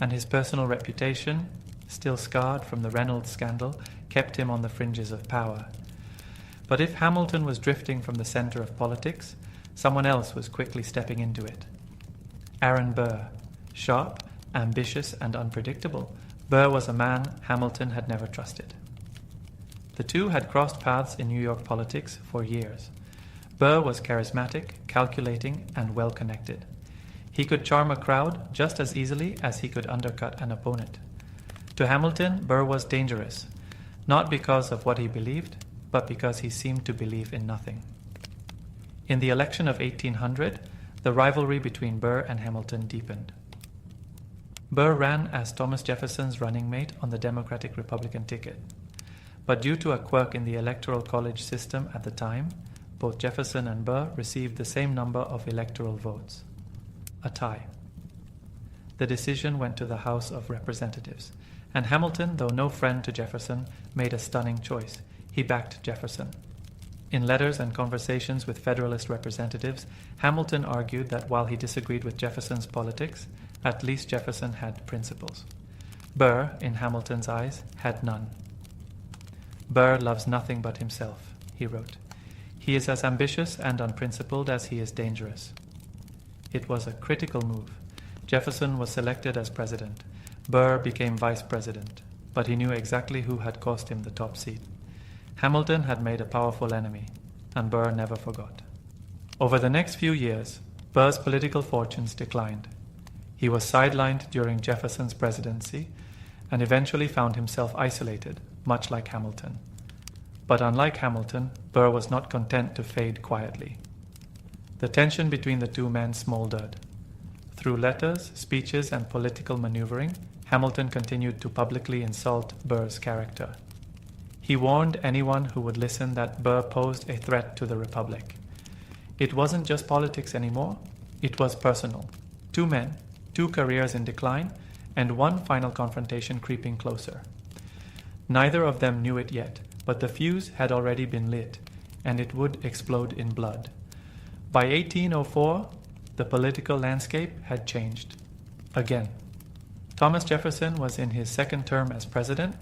and his personal reputation, still scarred from the Reynolds scandal, kept him on the fringes of power. But if Hamilton was drifting from the center of politics, someone else was quickly stepping into it. Aaron Burr. Sharp, ambitious, and unpredictable, Burr was a man Hamilton had never trusted. The two had crossed paths in New York politics for years. Burr was charismatic, calculating, and well-connected. He could charm a crowd just as easily as he could undercut an opponent. To Hamilton, Burr was dangerous, not because of what he believed, but because he seemed to believe in nothing. In the election of 1800, the rivalry between Burr and Hamilton deepened. Burr ran as Thomas Jefferson's running mate on the Democratic-Republican ticket. But due to a quirk in the Electoral College system at the time, both Jefferson and Burr received the same number of electoral votes. A tie. The decision went to the House of Representatives, and Hamilton, though no friend to Jefferson, made a stunning choice. He backed Jefferson. In letters and conversations with Federalist representatives, Hamilton argued that while he disagreed with Jefferson's politics, at least Jefferson had principles. Burr, in Hamilton's eyes, had none. Burr loves nothing but himself, he wrote. He is as ambitious and unprincipled as he is dangerous. It was a critical move. Jefferson was selected as president. Burr became vice president, but he knew exactly who had cost him the top seat. Hamilton had made a powerful enemy, and Burr never forgot. Over the next few years, Burr's political fortunes declined. He was sidelined during Jefferson's presidency and eventually found himself isolated, much like Hamilton. But unlike Hamilton, Burr was not content to fade quietly. The tension between the two men smoldered. Through letters, speeches, and political maneuvering, Hamilton continued to publicly insult Burr's character. He warned anyone who would listen that Burr posed a threat to the Republic. It wasn't just politics anymore, it was personal. Two men, two careers in decline, and one final confrontation creeping closer. Neither of them knew it yet, but the fuse had already been lit, and it would explode in blood. By 1804, the political landscape had changed. Again. Thomas Jefferson was in his second term as president,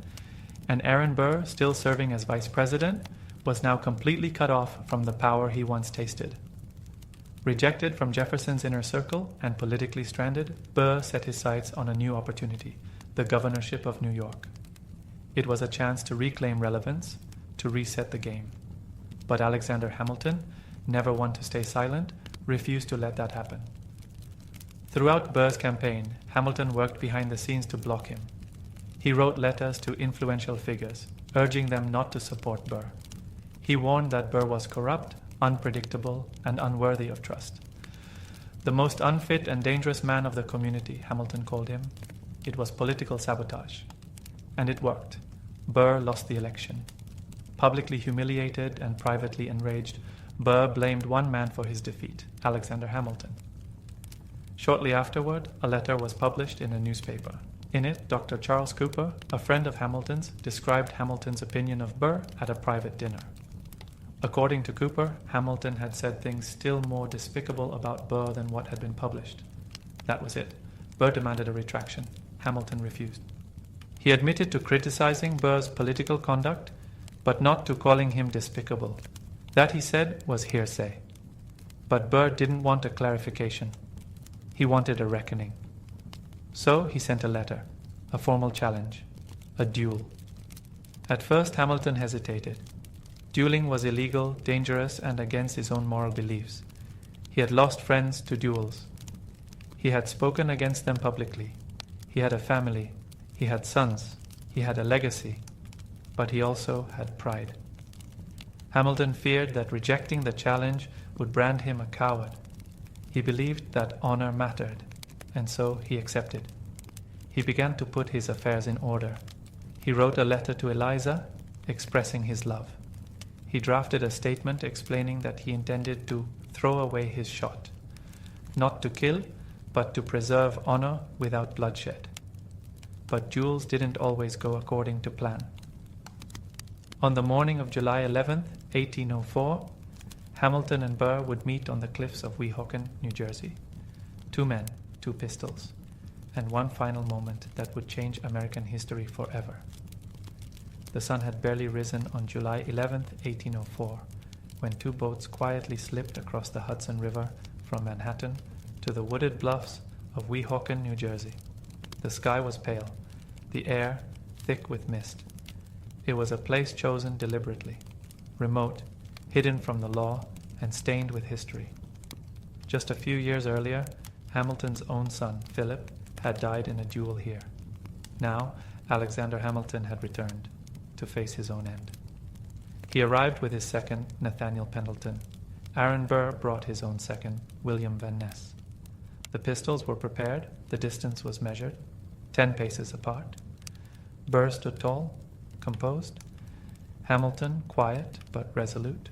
and Aaron Burr, still serving as vice president, was now completely cut off from the power he once tasted. Rejected from Jefferson's inner circle and politically stranded, Burr set his sights on a new opportunity, the governorship of New York. It was a chance to reclaim relevance, to reset the game. But Alexander Hamilton, never one to stay silent, refused to let that happen. Throughout Burr's campaign, Hamilton worked behind the scenes to block him. He wrote letters to influential figures, urging them not to support Burr. He warned that Burr was corrupt, unpredictable, and unworthy of trust. The most unfit and dangerous man of the community, Hamilton called him. It was political sabotage. And it worked. Burr lost the election. Publicly humiliated and privately enraged, Burr blamed one man for his defeat, Alexander Hamilton. Shortly afterward, a letter was published in a newspaper. In it, Dr. Charles Cooper, a friend of Hamilton's, described Hamilton's opinion of Burr at a private dinner. According to Cooper, Hamilton had said things still more despicable about Burr than what had been published. That was it. Burr demanded a retraction. Hamilton refused. He admitted to criticizing Burr's political conduct, but not to calling him despicable. That, he said, was hearsay. But Burr didn't want a clarification. He wanted a reckoning. So he sent a letter, a formal challenge, a duel. At first, Hamilton hesitated. Dueling was illegal, dangerous, and against his own moral beliefs. He had lost friends to duels. He had spoken against them publicly. He had a family. He had sons. He had a legacy. But he also had pride. Hamilton feared that rejecting the challenge would brand him a coward. He believed that honor mattered, and so he accepted. He began to put his affairs in order. He wrote a letter to Eliza, expressing his love. He drafted a statement explaining that he intended to throw away his shot, not to kill, but to preserve honor without bloodshed. But duels didn't always go according to plan. On the morning of July 11th, 1804, Hamilton and Burr would meet on the cliffs of Weehawken, New Jersey. 2 men, 2 pistols, and one final moment that would change American history forever. The sun had barely risen on July 11th, 1804, when 2 boats quietly slipped across the Hudson River from Manhattan to the wooded bluffs of Weehawken, New Jersey. The sky was pale, the air thick with mist. It was a place chosen deliberately, remote, hidden from the law, and stained with history. Just a few years earlier, Hamilton's own son, Philip, had died in a duel here. Now, Alexander Hamilton had returned to face his own end. He arrived with his second, Nathaniel Pendleton. Aaron Burr brought his own second, William Van Ness. The pistols were prepared, the distance was measured, 10 paces apart. Burr stood tall, composed. Hamilton, quiet but resolute.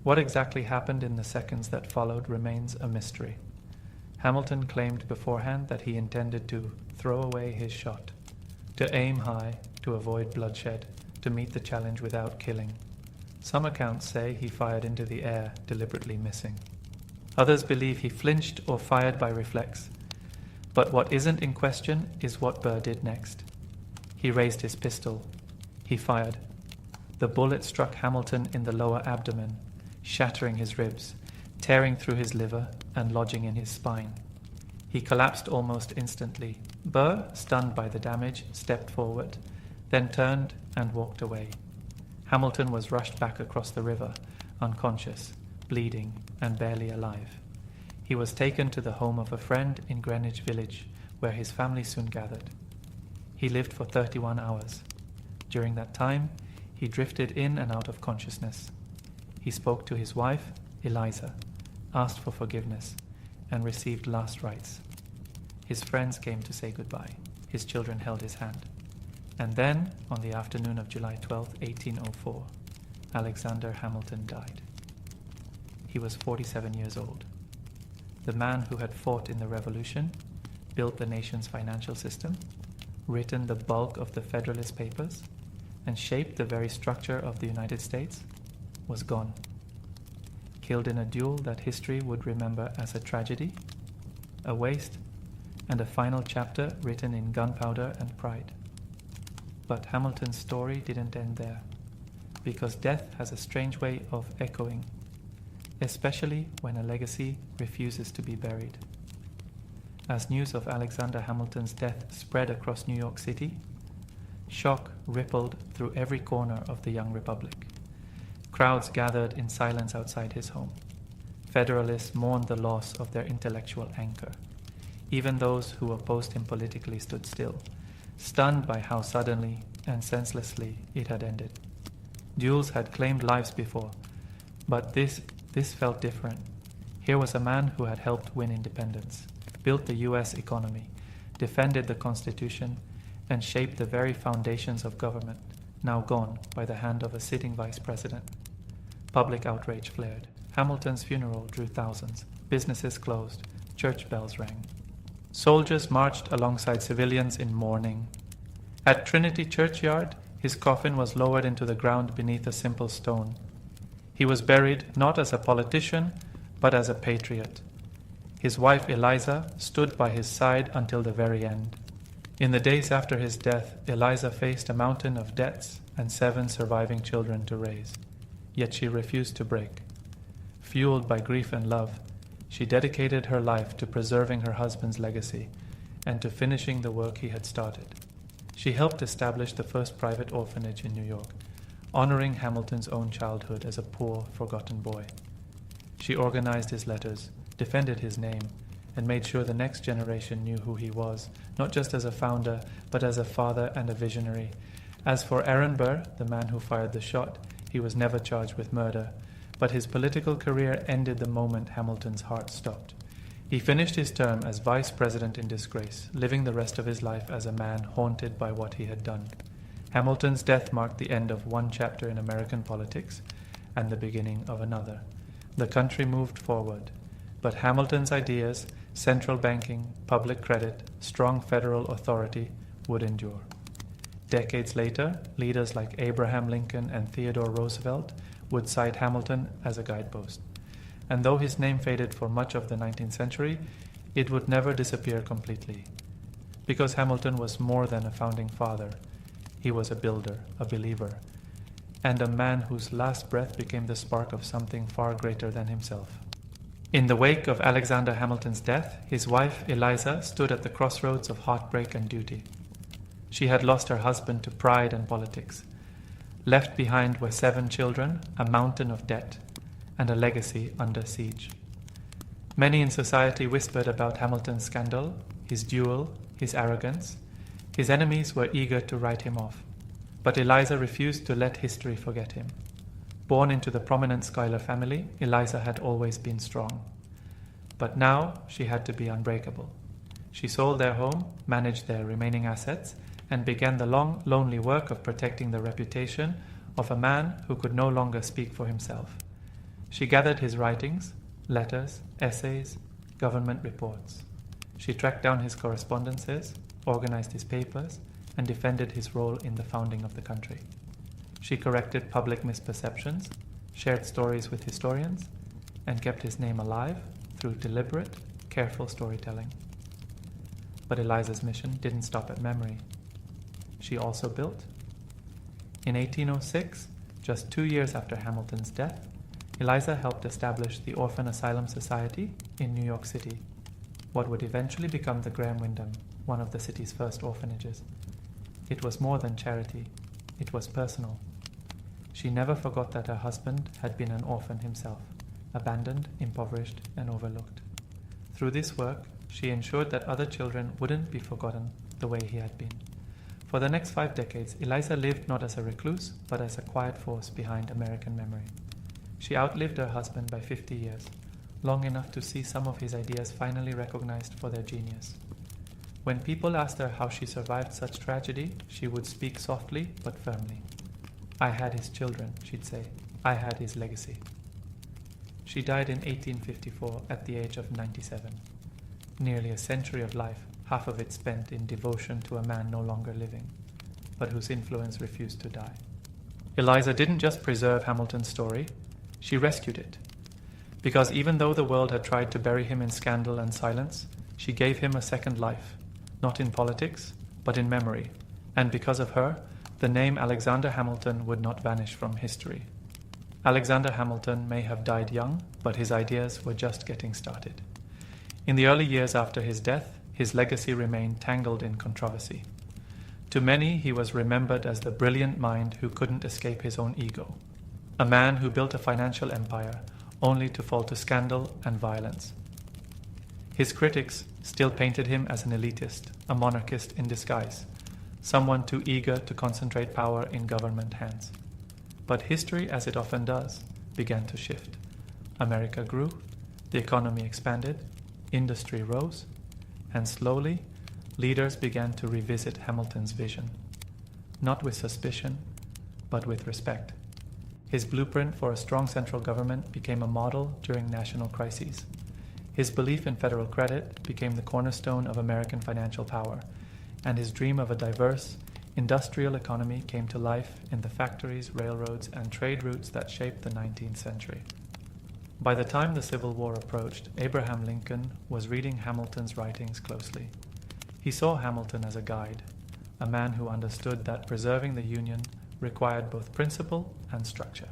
What exactly happened in the seconds that followed remains a mystery. Hamilton claimed beforehand that he intended to throw away his shot, to aim high, to avoid bloodshed, to meet the challenge without killing. Some accounts say he fired into the air, deliberately missing. Others believe he flinched or fired by reflex. But what isn't in question is what Burr did next. He raised his pistol. He fired. The bullet struck Hamilton in the lower abdomen, shattering his ribs, tearing through his liver, and lodging in his spine. He collapsed almost instantly. Burr, stunned by the damage, stepped forward, then turned and walked away. Hamilton was rushed back across the river, unconscious, bleeding, and barely alive. He was taken to the home of a friend in Greenwich Village, where his family soon gathered. He lived for 31 hours. During that time, he drifted in and out of consciousness. He spoke to his wife, Eliza, asked for forgiveness, and received last rites. His friends came to say goodbye. His children held his hand. And then, on the afternoon of July 12, 1804, Alexander Hamilton died. He was 47 years old. The man who had fought in the Revolution, built the nation's financial system, written the bulk of the Federalist Papers, and shaped the very structure of the United States, was gone. Killed in a duel that history would remember as a tragedy, a waste, and a final chapter written in gunpowder and pride. But Hamilton's story didn't end there, because death has a strange way of echoing, especially when a legacy refuses to be buried. As news of Alexander Hamilton's death spread across New York City, shock rippled through every corner of the young republic. Crowds gathered in silence outside his home. Federalists mourned the loss of their intellectual anchor. Even those who opposed him politically stood still, stunned by how suddenly and senselessly it had ended. Duels had claimed lives before, but this felt different. Here was a man who had helped win independence, built the U.S. economy, defended the Constitution, and shaped the very foundations of government, now gone by the hand of a sitting vice president. Public outrage flared. Hamilton's funeral drew thousands. Businesses closed. Church bells rang. Soldiers marched alongside civilians in mourning. At Trinity Churchyard, his coffin was lowered into the ground beneath a simple stone. He was buried not as a politician, but as a patriot. His wife Eliza stood by his side until the very end. In the days after his death, Eliza faced a mountain of debts and 7 surviving children to raise. Yet she refused to break. Fueled by grief and love, she dedicated her life to preserving her husband's legacy and to finishing the work he had started. She helped establish the first private orphanage in New York, honoring Hamilton's own childhood as a poor, forgotten boy. She organized his letters, defended his name, and made sure the next generation knew who he was, not just as a founder, but as a father and a visionary. As for Aaron Burr, the man who fired the shot, he was never charged with murder, but his political career ended the moment Hamilton's heart stopped. He finished his term as vice president in disgrace, living the rest of his life as a man haunted by what he had done. Hamilton's death marked the end of one chapter in American politics and the beginning of another. The country moved forward, but Hamilton's ideas, central banking, public credit, strong federal authority, would endure. Decades later, leaders like Abraham Lincoln and Theodore Roosevelt would cite Hamilton as a guidepost. And though his name faded for much of the 19th century, it would never disappear completely. Because Hamilton was more than a founding father. He was a builder, a believer, and a man whose last breath became the spark of something far greater than himself. In the wake of Alexander Hamilton's death, his wife Eliza stood at the crossroads of heartbreak and duty. She had lost her husband to pride and politics. Left behind were 7 children, a mountain of debt, and a legacy under siege. Many in society whispered about Hamilton's scandal, his duel, his arrogance. His enemies were eager to write him off. But Eliza refused to let history forget him. Born into the prominent Schuyler family, Eliza had always been strong. But now she had to be unbreakable. She sold their home, managed their remaining assets, and began the long, lonely work of protecting the reputation of a man who could no longer speak for himself. She gathered his writings, letters, essays, government reports. She tracked down his correspondences, organized his papers, and defended his role in the founding of the country. She corrected public misperceptions, shared stories with historians, and kept his name alive through deliberate, careful storytelling. But Eliza's mission didn't stop at memory. She also built. In 1806, just 2 years after Hamilton's death, Eliza helped establish the Orphan Asylum Society in New York City, what would eventually become the Graham Windham, one of the city's first orphanages. It was more than charity. It was personal. She never forgot that her husband had been an orphan himself, abandoned, impoverished, and overlooked. Through this work, she ensured that other children wouldn't be forgotten the way he had been. For the next 5 decades, Eliza lived not as a recluse, but as a quiet force behind American memory. She outlived her husband by 50 years, long enough to see some of his ideas finally recognized for their genius. When people asked her how she survived such tragedy, she would speak softly but firmly. "I had his children," she'd say. "I had his legacy." She died in 1854 at the age of 97. Nearly a century of life, half of it spent in devotion to a man no longer living, but whose influence refused to die. Eliza didn't just preserve Hamilton's story, she rescued it. Because even though the world had tried to bury him in scandal and silence, she gave him a second life, not in politics, but in memory. And because of her, the name Alexander Hamilton would not vanish from history. Alexander Hamilton may have died young, but his ideas were just getting started. In the early years after his death, his legacy remained tangled in controversy. To many, he was remembered as the brilliant mind who couldn't escape his own ego, a man who built a financial empire only to fall to scandal and violence. His critics still painted him as an elitist, a monarchist in disguise, someone too eager to concentrate power in government hands. But history, as it often does, began to shift. America grew, the economy expanded, industry rose, and slowly, leaders began to revisit Hamilton's vision, not with suspicion, but with respect. His blueprint for a strong central government became a model during national crises. His belief in federal credit became the cornerstone of American financial power, and his dream of a diverse, industrial economy came to life in the factories, railroads, and trade routes that shaped the 19th century. By the time the Civil War approached, Abraham Lincoln was reading Hamilton's writings closely. He saw Hamilton as a guide, a man who understood that preserving the Union required both principle and structure.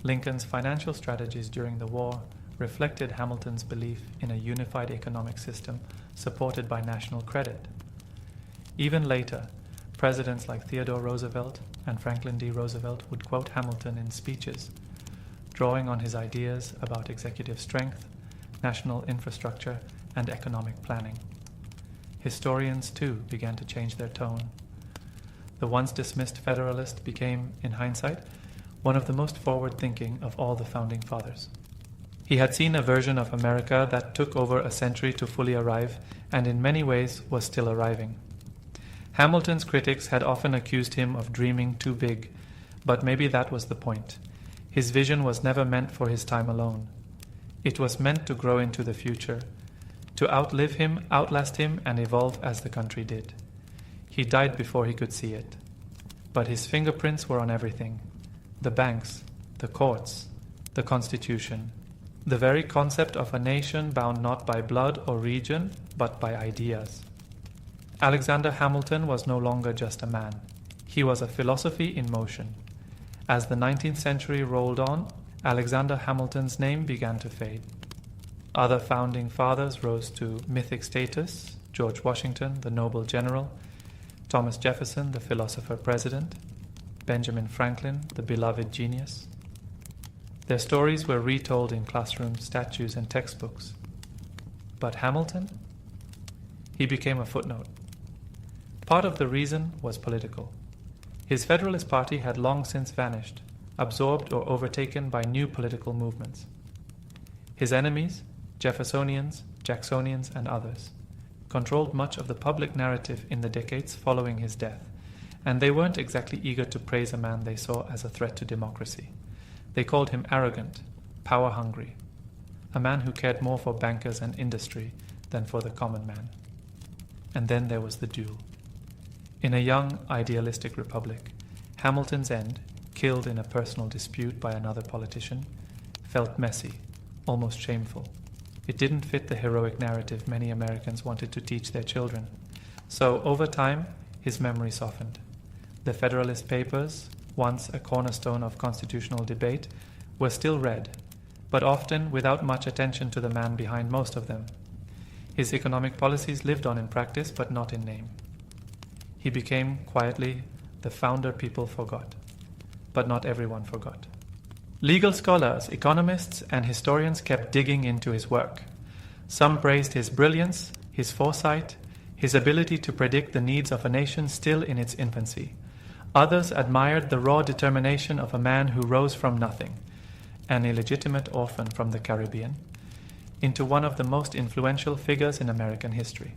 Lincoln's financial strategies during the war reflected Hamilton's belief in a unified economic system supported by national credit. Even later, presidents like Theodore Roosevelt and Franklin D. Roosevelt would quote Hamilton in speeches, drawing on his ideas about executive strength, national infrastructure, and economic planning. Historians, too, began to change their tone. The once dismissed Federalist became, in hindsight, one of the most forward-thinking of all the Founding Fathers. He had seen a version of America that took over a century to fully arrive, and in many ways was still arriving. Hamilton's critics had often accused him of dreaming too big, but maybe that was the point. His vision was never meant for his time alone. It was meant to grow into the future, to outlive him, outlast him, and evolve as the country did. He died before he could see it. But his fingerprints were on everything: the banks, the courts, the Constitution, the very concept of a nation bound not by blood or region, but by ideas. Alexander Hamilton was no longer just a man. He was a philosophy in motion. As the 19th century rolled on, Alexander Hamilton's name began to fade. Other founding fathers rose to mythic status: George Washington, the noble general; Thomas Jefferson, the philosopher-president; Benjamin Franklin, the beloved genius. Their stories were retold in classrooms, statues, and textbooks. But Hamilton? He became a footnote. Part of the reason was political. His Federalist Party had long since vanished, absorbed or overtaken by new political movements. His enemies, Jeffersonians, Jacksonians, and others, controlled much of the public narrative in the decades following his death, and they weren't exactly eager to praise a man they saw as a threat to democracy. They called him arrogant, power-hungry, a man who cared more for bankers and industry than for the common man. And then there was the duel. In a young, idealistic republic, Hamilton's end, killed in a personal dispute by another politician, felt messy, almost shameful. It didn't fit the heroic narrative many Americans wanted to teach their children. So, over time, his memory softened. The Federalist Papers, once a cornerstone of constitutional debate, were still read, but often without much attention to the man behind most of them. His economic policies lived on in practice, but not in name. He became, quietly, the founder people forgot. But not everyone forgot. Legal scholars, economists, and historians kept digging into his work. Some praised his brilliance, his foresight, his ability to predict the needs of a nation still in its infancy. Others admired the raw determination of a man who rose from nothing, an illegitimate orphan from the Caribbean, into one of the most influential figures in American history.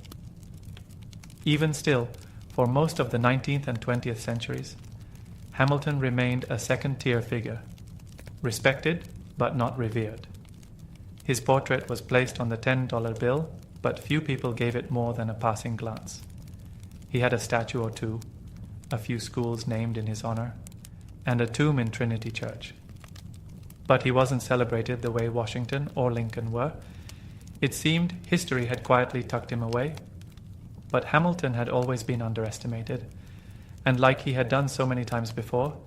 Even still, for most of the 19th and 20th centuries, Hamilton remained a second-tier figure, respected but not revered. His portrait was placed on the $10 bill, but few people gave it more than a passing glance. He had a statue or two, a few schools named in his honor, and a tomb in Trinity Church. But he wasn't celebrated the way Washington or Lincoln were. It seemed history had quietly tucked him away. But Hamilton had always been underestimated, and like he had done so many times before,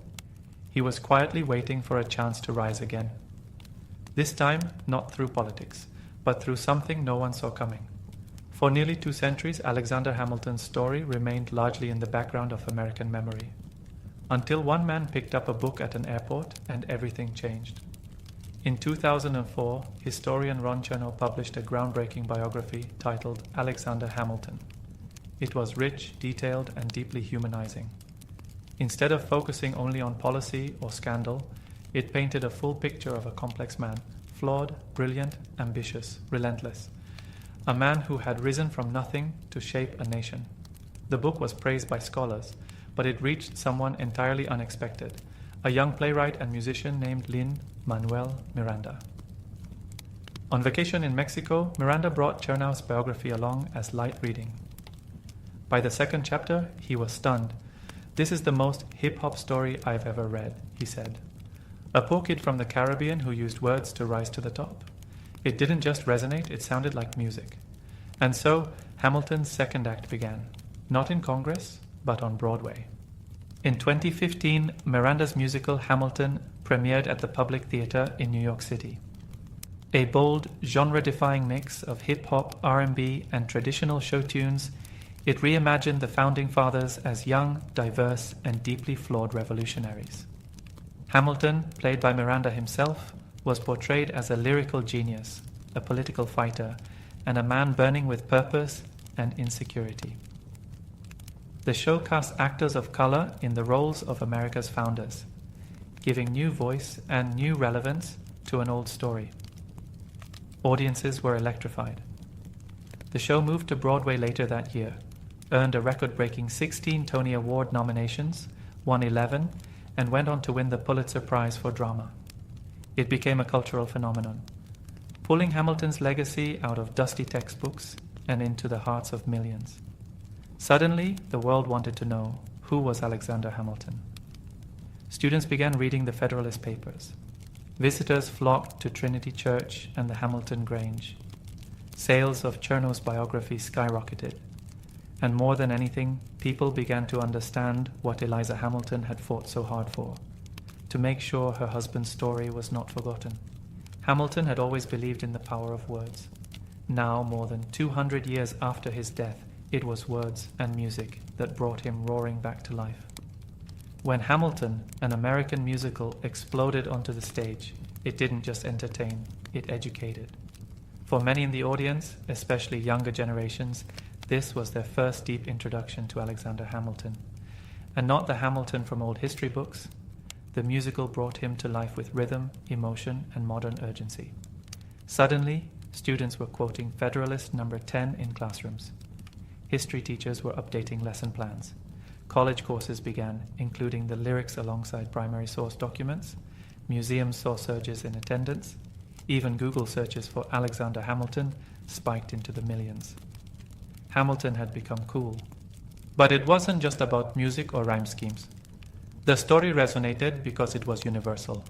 he was quietly waiting for a chance to rise again. This time, not through politics, but through something no one saw coming. For nearly 2 centuries, Alexander Hamilton's story remained largely in the background of American memory, until one man picked up a book at an airport and everything changed. In 2004, historian Ron Chernow published a groundbreaking biography titled Alexander Hamilton. It was rich, detailed, and deeply humanizing. Instead of focusing only on policy or scandal, it painted a full picture of a complex man, flawed, brilliant, ambitious, relentless. A man who had risen from nothing to shape a nation. The book was praised by scholars, but it reached someone entirely unexpected, a young playwright and musician named Lin-Manuel Miranda. On vacation in Mexico, Miranda brought Chernow's biography along as light reading. By the second chapter, he was stunned. "This is the most hip-hop story I've ever read," he said. A poor kid from the Caribbean who used words to rise to the top. It didn't just resonate, it sounded like music. And so, Hamilton's second act began, not in Congress, but on Broadway. In 2015, Miranda's musical Hamilton premiered at the Public Theater in New York City. A bold, genre-defying mix of hip-hop, R&B, and traditional show tunes, it reimagined the Founding Fathers as young, diverse, and deeply flawed revolutionaries. Hamilton, played by Miranda himself, was portrayed as a lyrical genius, a political fighter, and a man burning with purpose and insecurity. The show cast actors of color in the roles of America's founders, giving new voice and new relevance to an old story. Audiences were electrified. The show moved to Broadway later that year, earned a record-breaking 16 Tony Award nominations, won 11, and went on to win the Pulitzer Prize for Drama. It became a cultural phenomenon, pulling Hamilton's legacy out of dusty textbooks and into the hearts of millions. Suddenly, the world wanted to know who was Alexander Hamilton. Students began reading the Federalist Papers. Visitors flocked to Trinity Church and the Hamilton Grange. Sales of Chernow's biography skyrocketed. And more than anything, people began to understand what Eliza Hamilton had fought so hard for, to make sure her husband's story was not forgotten. Hamilton had always believed in the power of words. Now, more than 200 years after his death, it was words and music that brought him roaring back to life. When Hamilton, an American musical, exploded onto the stage, it didn't just entertain, it educated. For many in the audience, especially younger generations, this was their first deep introduction to Alexander Hamilton. And not the Hamilton from old history books. The musical brought him to life with rhythm, emotion, and modern urgency. Suddenly, students were quoting Federalist number 10 in classrooms. History teachers were updating lesson plans. College courses began, including the lyrics alongside primary source documents. Museums saw surges in attendance. Even Google searches for Alexander Hamilton spiked into the millions. Hamilton had become cool. But it wasn't just about music or rhyme schemes. The story resonated because it was universal.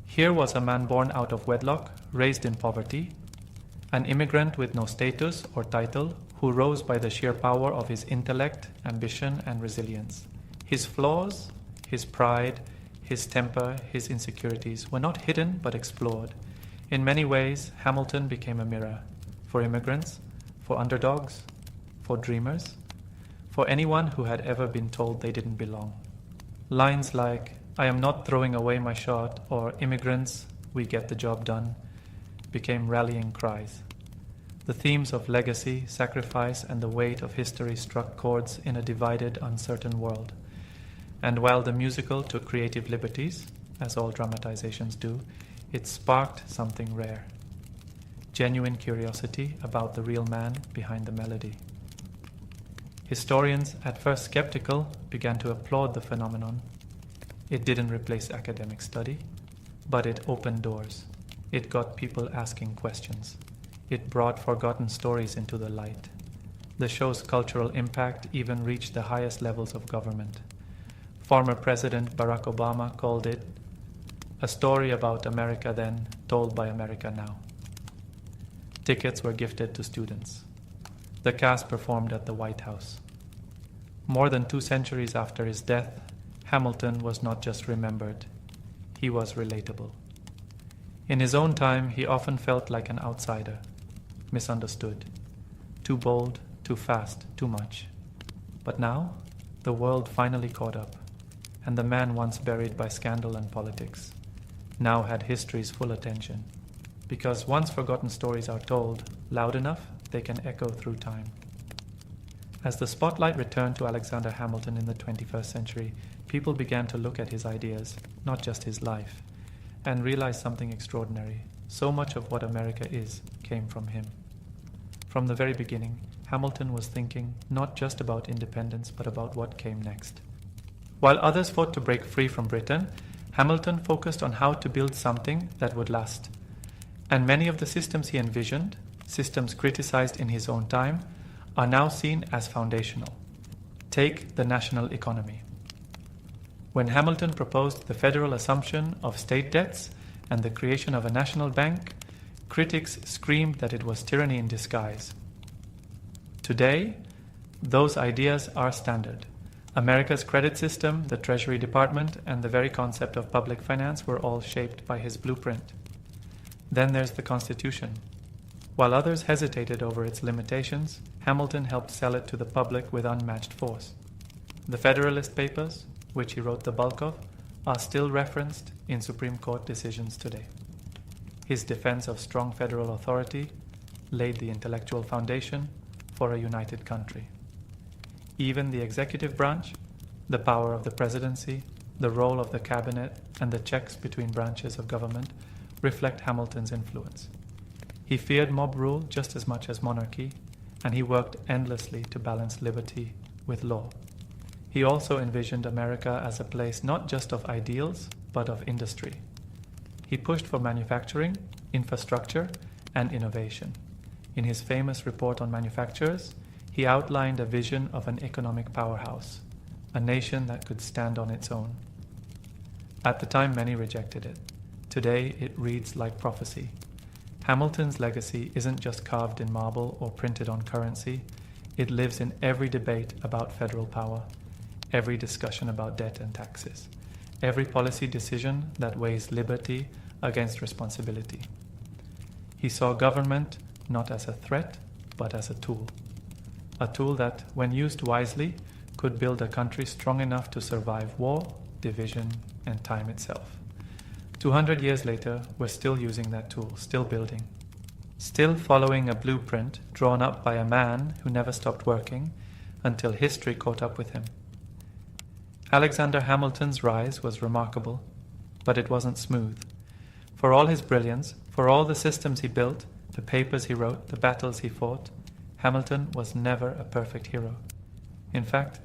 Here was a man born out of wedlock, raised in poverty, an immigrant with no status or title who rose by the sheer power of his intellect, ambition, and resilience. His flaws, his pride, his temper, his insecurities were not hidden but explored. In many ways, Hamilton became a mirror for immigrants, for underdogs, for dreamers, for anyone who had ever been told they didn't belong. Lines like, "I am not throwing away my shot," or "Immigrants, we get the job done," became rallying cries. The themes of legacy, sacrifice, and the weight of history struck chords in a divided, uncertain world. And while the musical took creative liberties, as all dramatizations do, it sparked something rare. Genuine curiosity about the real man behind the melody. Historians, at first skeptical, began to applaud the phenomenon. It didn't replace academic study, but it opened doors. It got people asking questions. It brought forgotten stories into the light. The show's cultural impact even reached the highest levels of government. Former President Barack Obama called it a story about America then, told by America now. Tickets were gifted to students. The cast performed at the White House. More than 2 centuries after his death, Hamilton was not just remembered, he was relatable. In his own time, he often felt like an outsider, misunderstood, too bold, too fast, too much. But now, the world finally caught up, and the man once buried by scandal and politics now had history's full attention. Because once forgotten stories are told loud enough, they can echo through time. As the spotlight returned to Alexander Hamilton in the 21st century, people began to look at his ideas, not just his life, and realize something extraordinary. So much of what America is came from him. From the very beginning, Hamilton was thinking not just about independence, but about what came next. While others fought to break free from Britain, Hamilton focused on how to build something that would last. And many of the systems he envisioned, systems criticized in his own time, are now seen as foundational. Take the national economy. When Hamilton proposed the federal assumption of state debts and the creation of a national bank, critics screamed that it was tyranny in disguise. Today, those ideas are standard. America's credit system, the Treasury Department, and the very concept of public finance were all shaped by his blueprint. Then there's the Constitution. While others hesitated over its limitations, Hamilton helped sell it to the public with unmatched force. The Federalist Papers, which he wrote the bulk of, are still referenced in Supreme Court decisions today. His defense of strong federal authority laid the intellectual foundation for a united country. Even the executive branch, the power of the presidency, the role of the cabinet, and the checks between branches of government reflect Hamilton's influence. He feared mob rule just as much as monarchy, and he worked endlessly to balance liberty with law. He also envisioned America as a place not just of ideals, but of industry. He pushed for manufacturing, infrastructure, and innovation. In his famous report on manufacturers, he outlined a vision of an economic powerhouse, a nation that could stand on its own. At the time, many rejected it. Today, it reads like prophecy. Hamilton's legacy isn't just carved in marble or printed on currency. It lives in every debate about federal power, every discussion about debt and taxes, every policy decision that weighs liberty against responsibility. He saw government not as a threat, but as a tool that, when used wisely, could build a country strong enough to survive war, division, and time itself. 200 years later, we're still using that tool, still building, still following a blueprint drawn up by a man who never stopped working until history caught up with him. Alexander Hamilton's rise was remarkable, but it wasn't smooth. For all his brilliance, for all the systems he built, the papers he wrote, the battles he fought, Hamilton was never a perfect hero. In fact,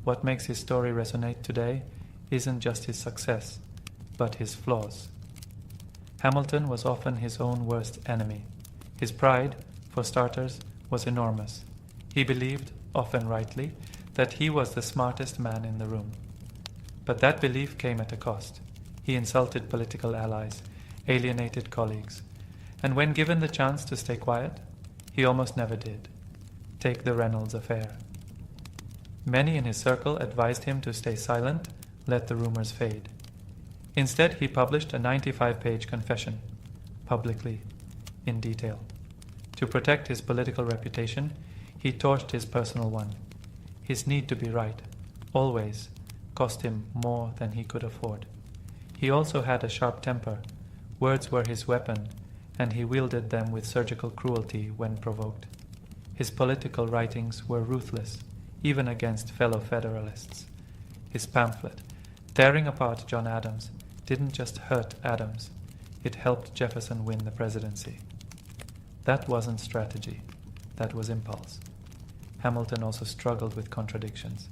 what makes his story resonate today isn't just his success, but his flaws. Hamilton was often his own worst enemy. His pride, for starters, was enormous. He believed, often rightly, that he was the smartest man in the room. But that belief came at a cost. He insulted political allies, alienated colleagues, and when given the chance to stay quiet, he almost never did. Take the Reynolds affair. Many in his circle advised him to stay silent, let the rumors fade. Instead, he published a 95-page confession, publicly, in detail. To protect his political reputation, he torched his personal one. His need to be right, always, cost him more than he could afford. He also had a sharp temper. Words were his weapon, and he wielded them with surgical cruelty when provoked. His political writings were ruthless, even against fellow Federalists. His pamphlet, tearing apart John Adams, didn't just hurt Adams, it helped Jefferson win the presidency. That wasn't strategy, that was impulse. Hamilton also struggled with contradictions.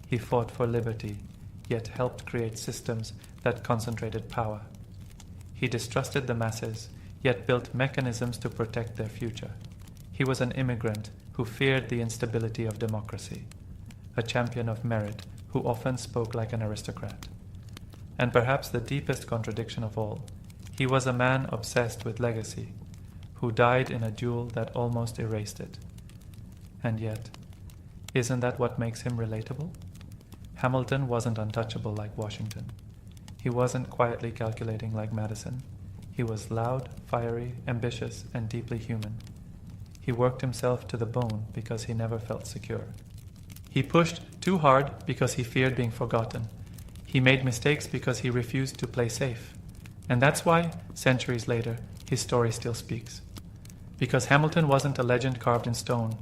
He fought for liberty, yet helped create systems that concentrated power. He distrusted the masses, yet built mechanisms to protect their future. He was an immigrant who feared the instability of democracy, a champion of merit who often spoke like an aristocrat. And perhaps the deepest contradiction of all, he was a man obsessed with legacy, who died in a duel that almost erased it. And yet, isn't that what makes him relatable? Hamilton wasn't untouchable like Washington. He wasn't quietly calculating like Madison. He was loud, fiery, ambitious, and deeply human. He worked himself to the bone because he never felt secure. He pushed too hard because he feared being forgotten. He made mistakes because he refused to play safe. And that's why, centuries later, his story still speaks. Because Hamilton wasn't a legend carved in stone.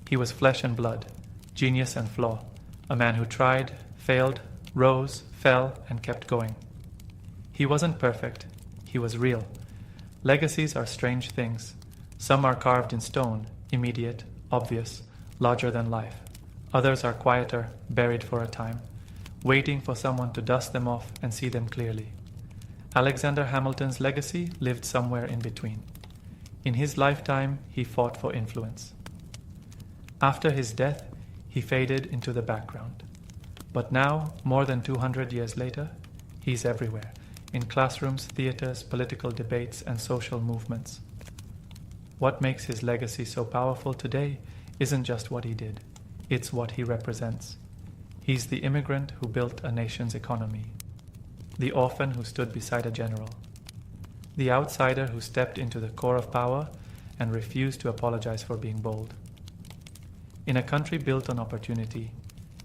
He was flesh and blood, genius and flaw, a man who tried, failed, rose, fell, and kept going. He wasn't perfect. He was real. Legacies are strange things. Some are carved in stone, immediate, obvious, larger than life. Others are quieter, buried for a time, waiting for someone to dust them off and see them clearly. Alexander Hamilton's legacy lived somewhere in between. In his lifetime, he fought for influence. After his death, he faded into the background. But now, more than 200 years later, he's everywhere, in classrooms, theaters, political debates, and social movements. What makes his legacy so powerful today isn't just what he did, it's what he represents. He's the immigrant who built a nation's economy, the orphan who stood beside a general, the outsider who stepped into the core of power and refused to apologize for being bold. In a country built on opportunity,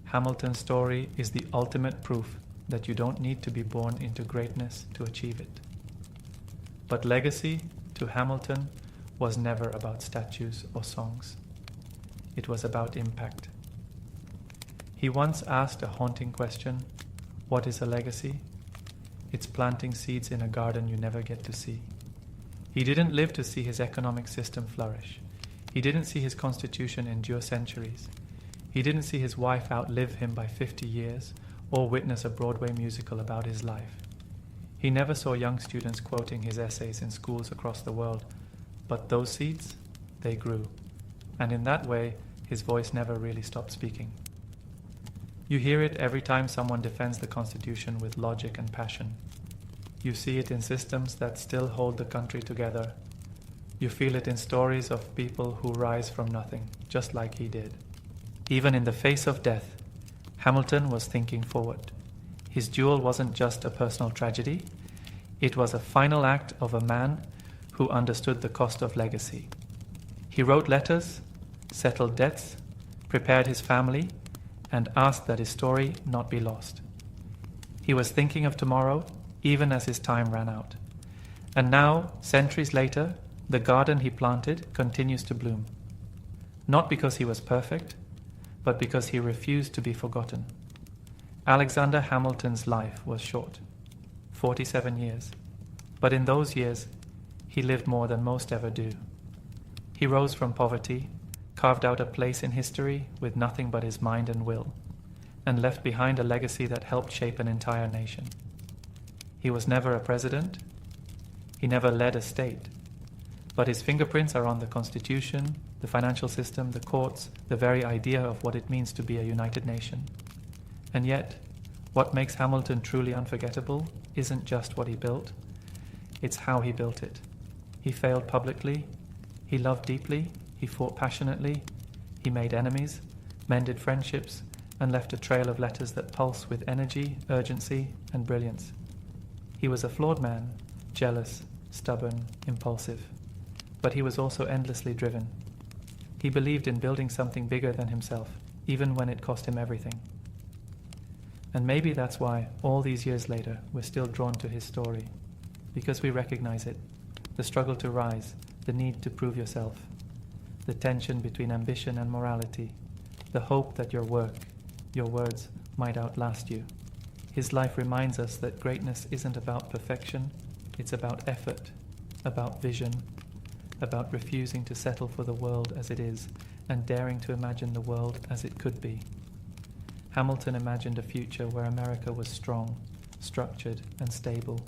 Hamilton's story is the ultimate proof that you don't need to be born into greatness to achieve it. But legacy, to Hamilton, was never about statues or songs. It was about impact. He once asked a haunting question, "What is a legacy?" It's planting seeds in a garden you never get to see. He didn't live to see his economic system flourish. He didn't see his constitution endure centuries. He didn't see his wife outlive him by 50 years or witness a Broadway musical about his life. He never saw young students quoting his essays in schools across the world. But those seeds, they grew. And in that way, his voice never really stopped speaking. You hear it every time someone defends the Constitution with logic and passion. You see it in systems that still hold the country together. You feel it in stories of people who rise from nothing, just like he did. Even in the face of death, Hamilton was thinking forward. His duel wasn't just a personal tragedy. It was a final act of a man who understood the cost of legacy. He wrote letters, settled debts, prepared his family, and asked that his story not be lost. He was thinking of tomorrow, even as his time ran out. And now, centuries later, the garden he planted continues to bloom. Not because he was perfect, but because he refused to be forgotten. Alexander Hamilton's life was short, 47 years. But in those years, he lived more than most ever do. He rose from poverty, carved out a place in history with nothing but his mind and will, and left behind a legacy that helped shape an entire nation. He was never a president. He never led a state. But his fingerprints are on the Constitution, the financial system, the courts, the very idea of what it means to be a united nation. And yet, what makes Hamilton truly unforgettable isn't just what he built, it's how he built it. He failed publicly, he loved deeply, he fought passionately, he made enemies, mended friendships, and left a trail of letters that pulse with energy, urgency, and brilliance. He was a flawed man, jealous, stubborn, impulsive, but he was also endlessly driven. He believed in building something bigger than himself, even when it cost him everything. And maybe that's why, all these years later, we're still drawn to his story, because we recognize it, the struggle to rise, the need to prove yourself, the tension between ambition and morality, the hope that your work, your words, might outlast you. His life reminds us that greatness isn't about perfection, it's about effort, about vision, about refusing to settle for the world as it is and daring to imagine the world as it could be. Hamilton imagined a future where America was strong, structured, and stable.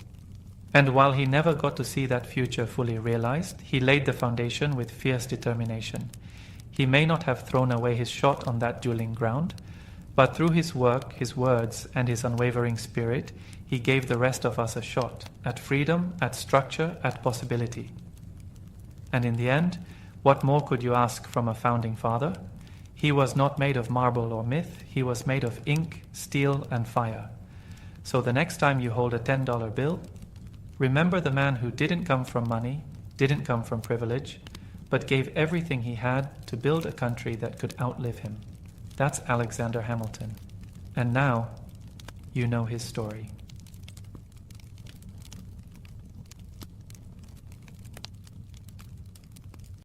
And while he never got to see that future fully realized, he laid the foundation with fierce determination. He may not have thrown away his shot on that dueling ground, but through his work, his words, and his unwavering spirit, he gave the rest of us a shot at freedom, at structure, at possibility. And in the end, what more could you ask from a founding father? He was not made of marble or myth, he was made of ink, steel, and fire. So the next time you hold a $10 bill, remember the man who didn't come from money, didn't come from privilege, but gave everything he had to build a country that could outlive him. That's Alexander Hamilton. And now, you know his story.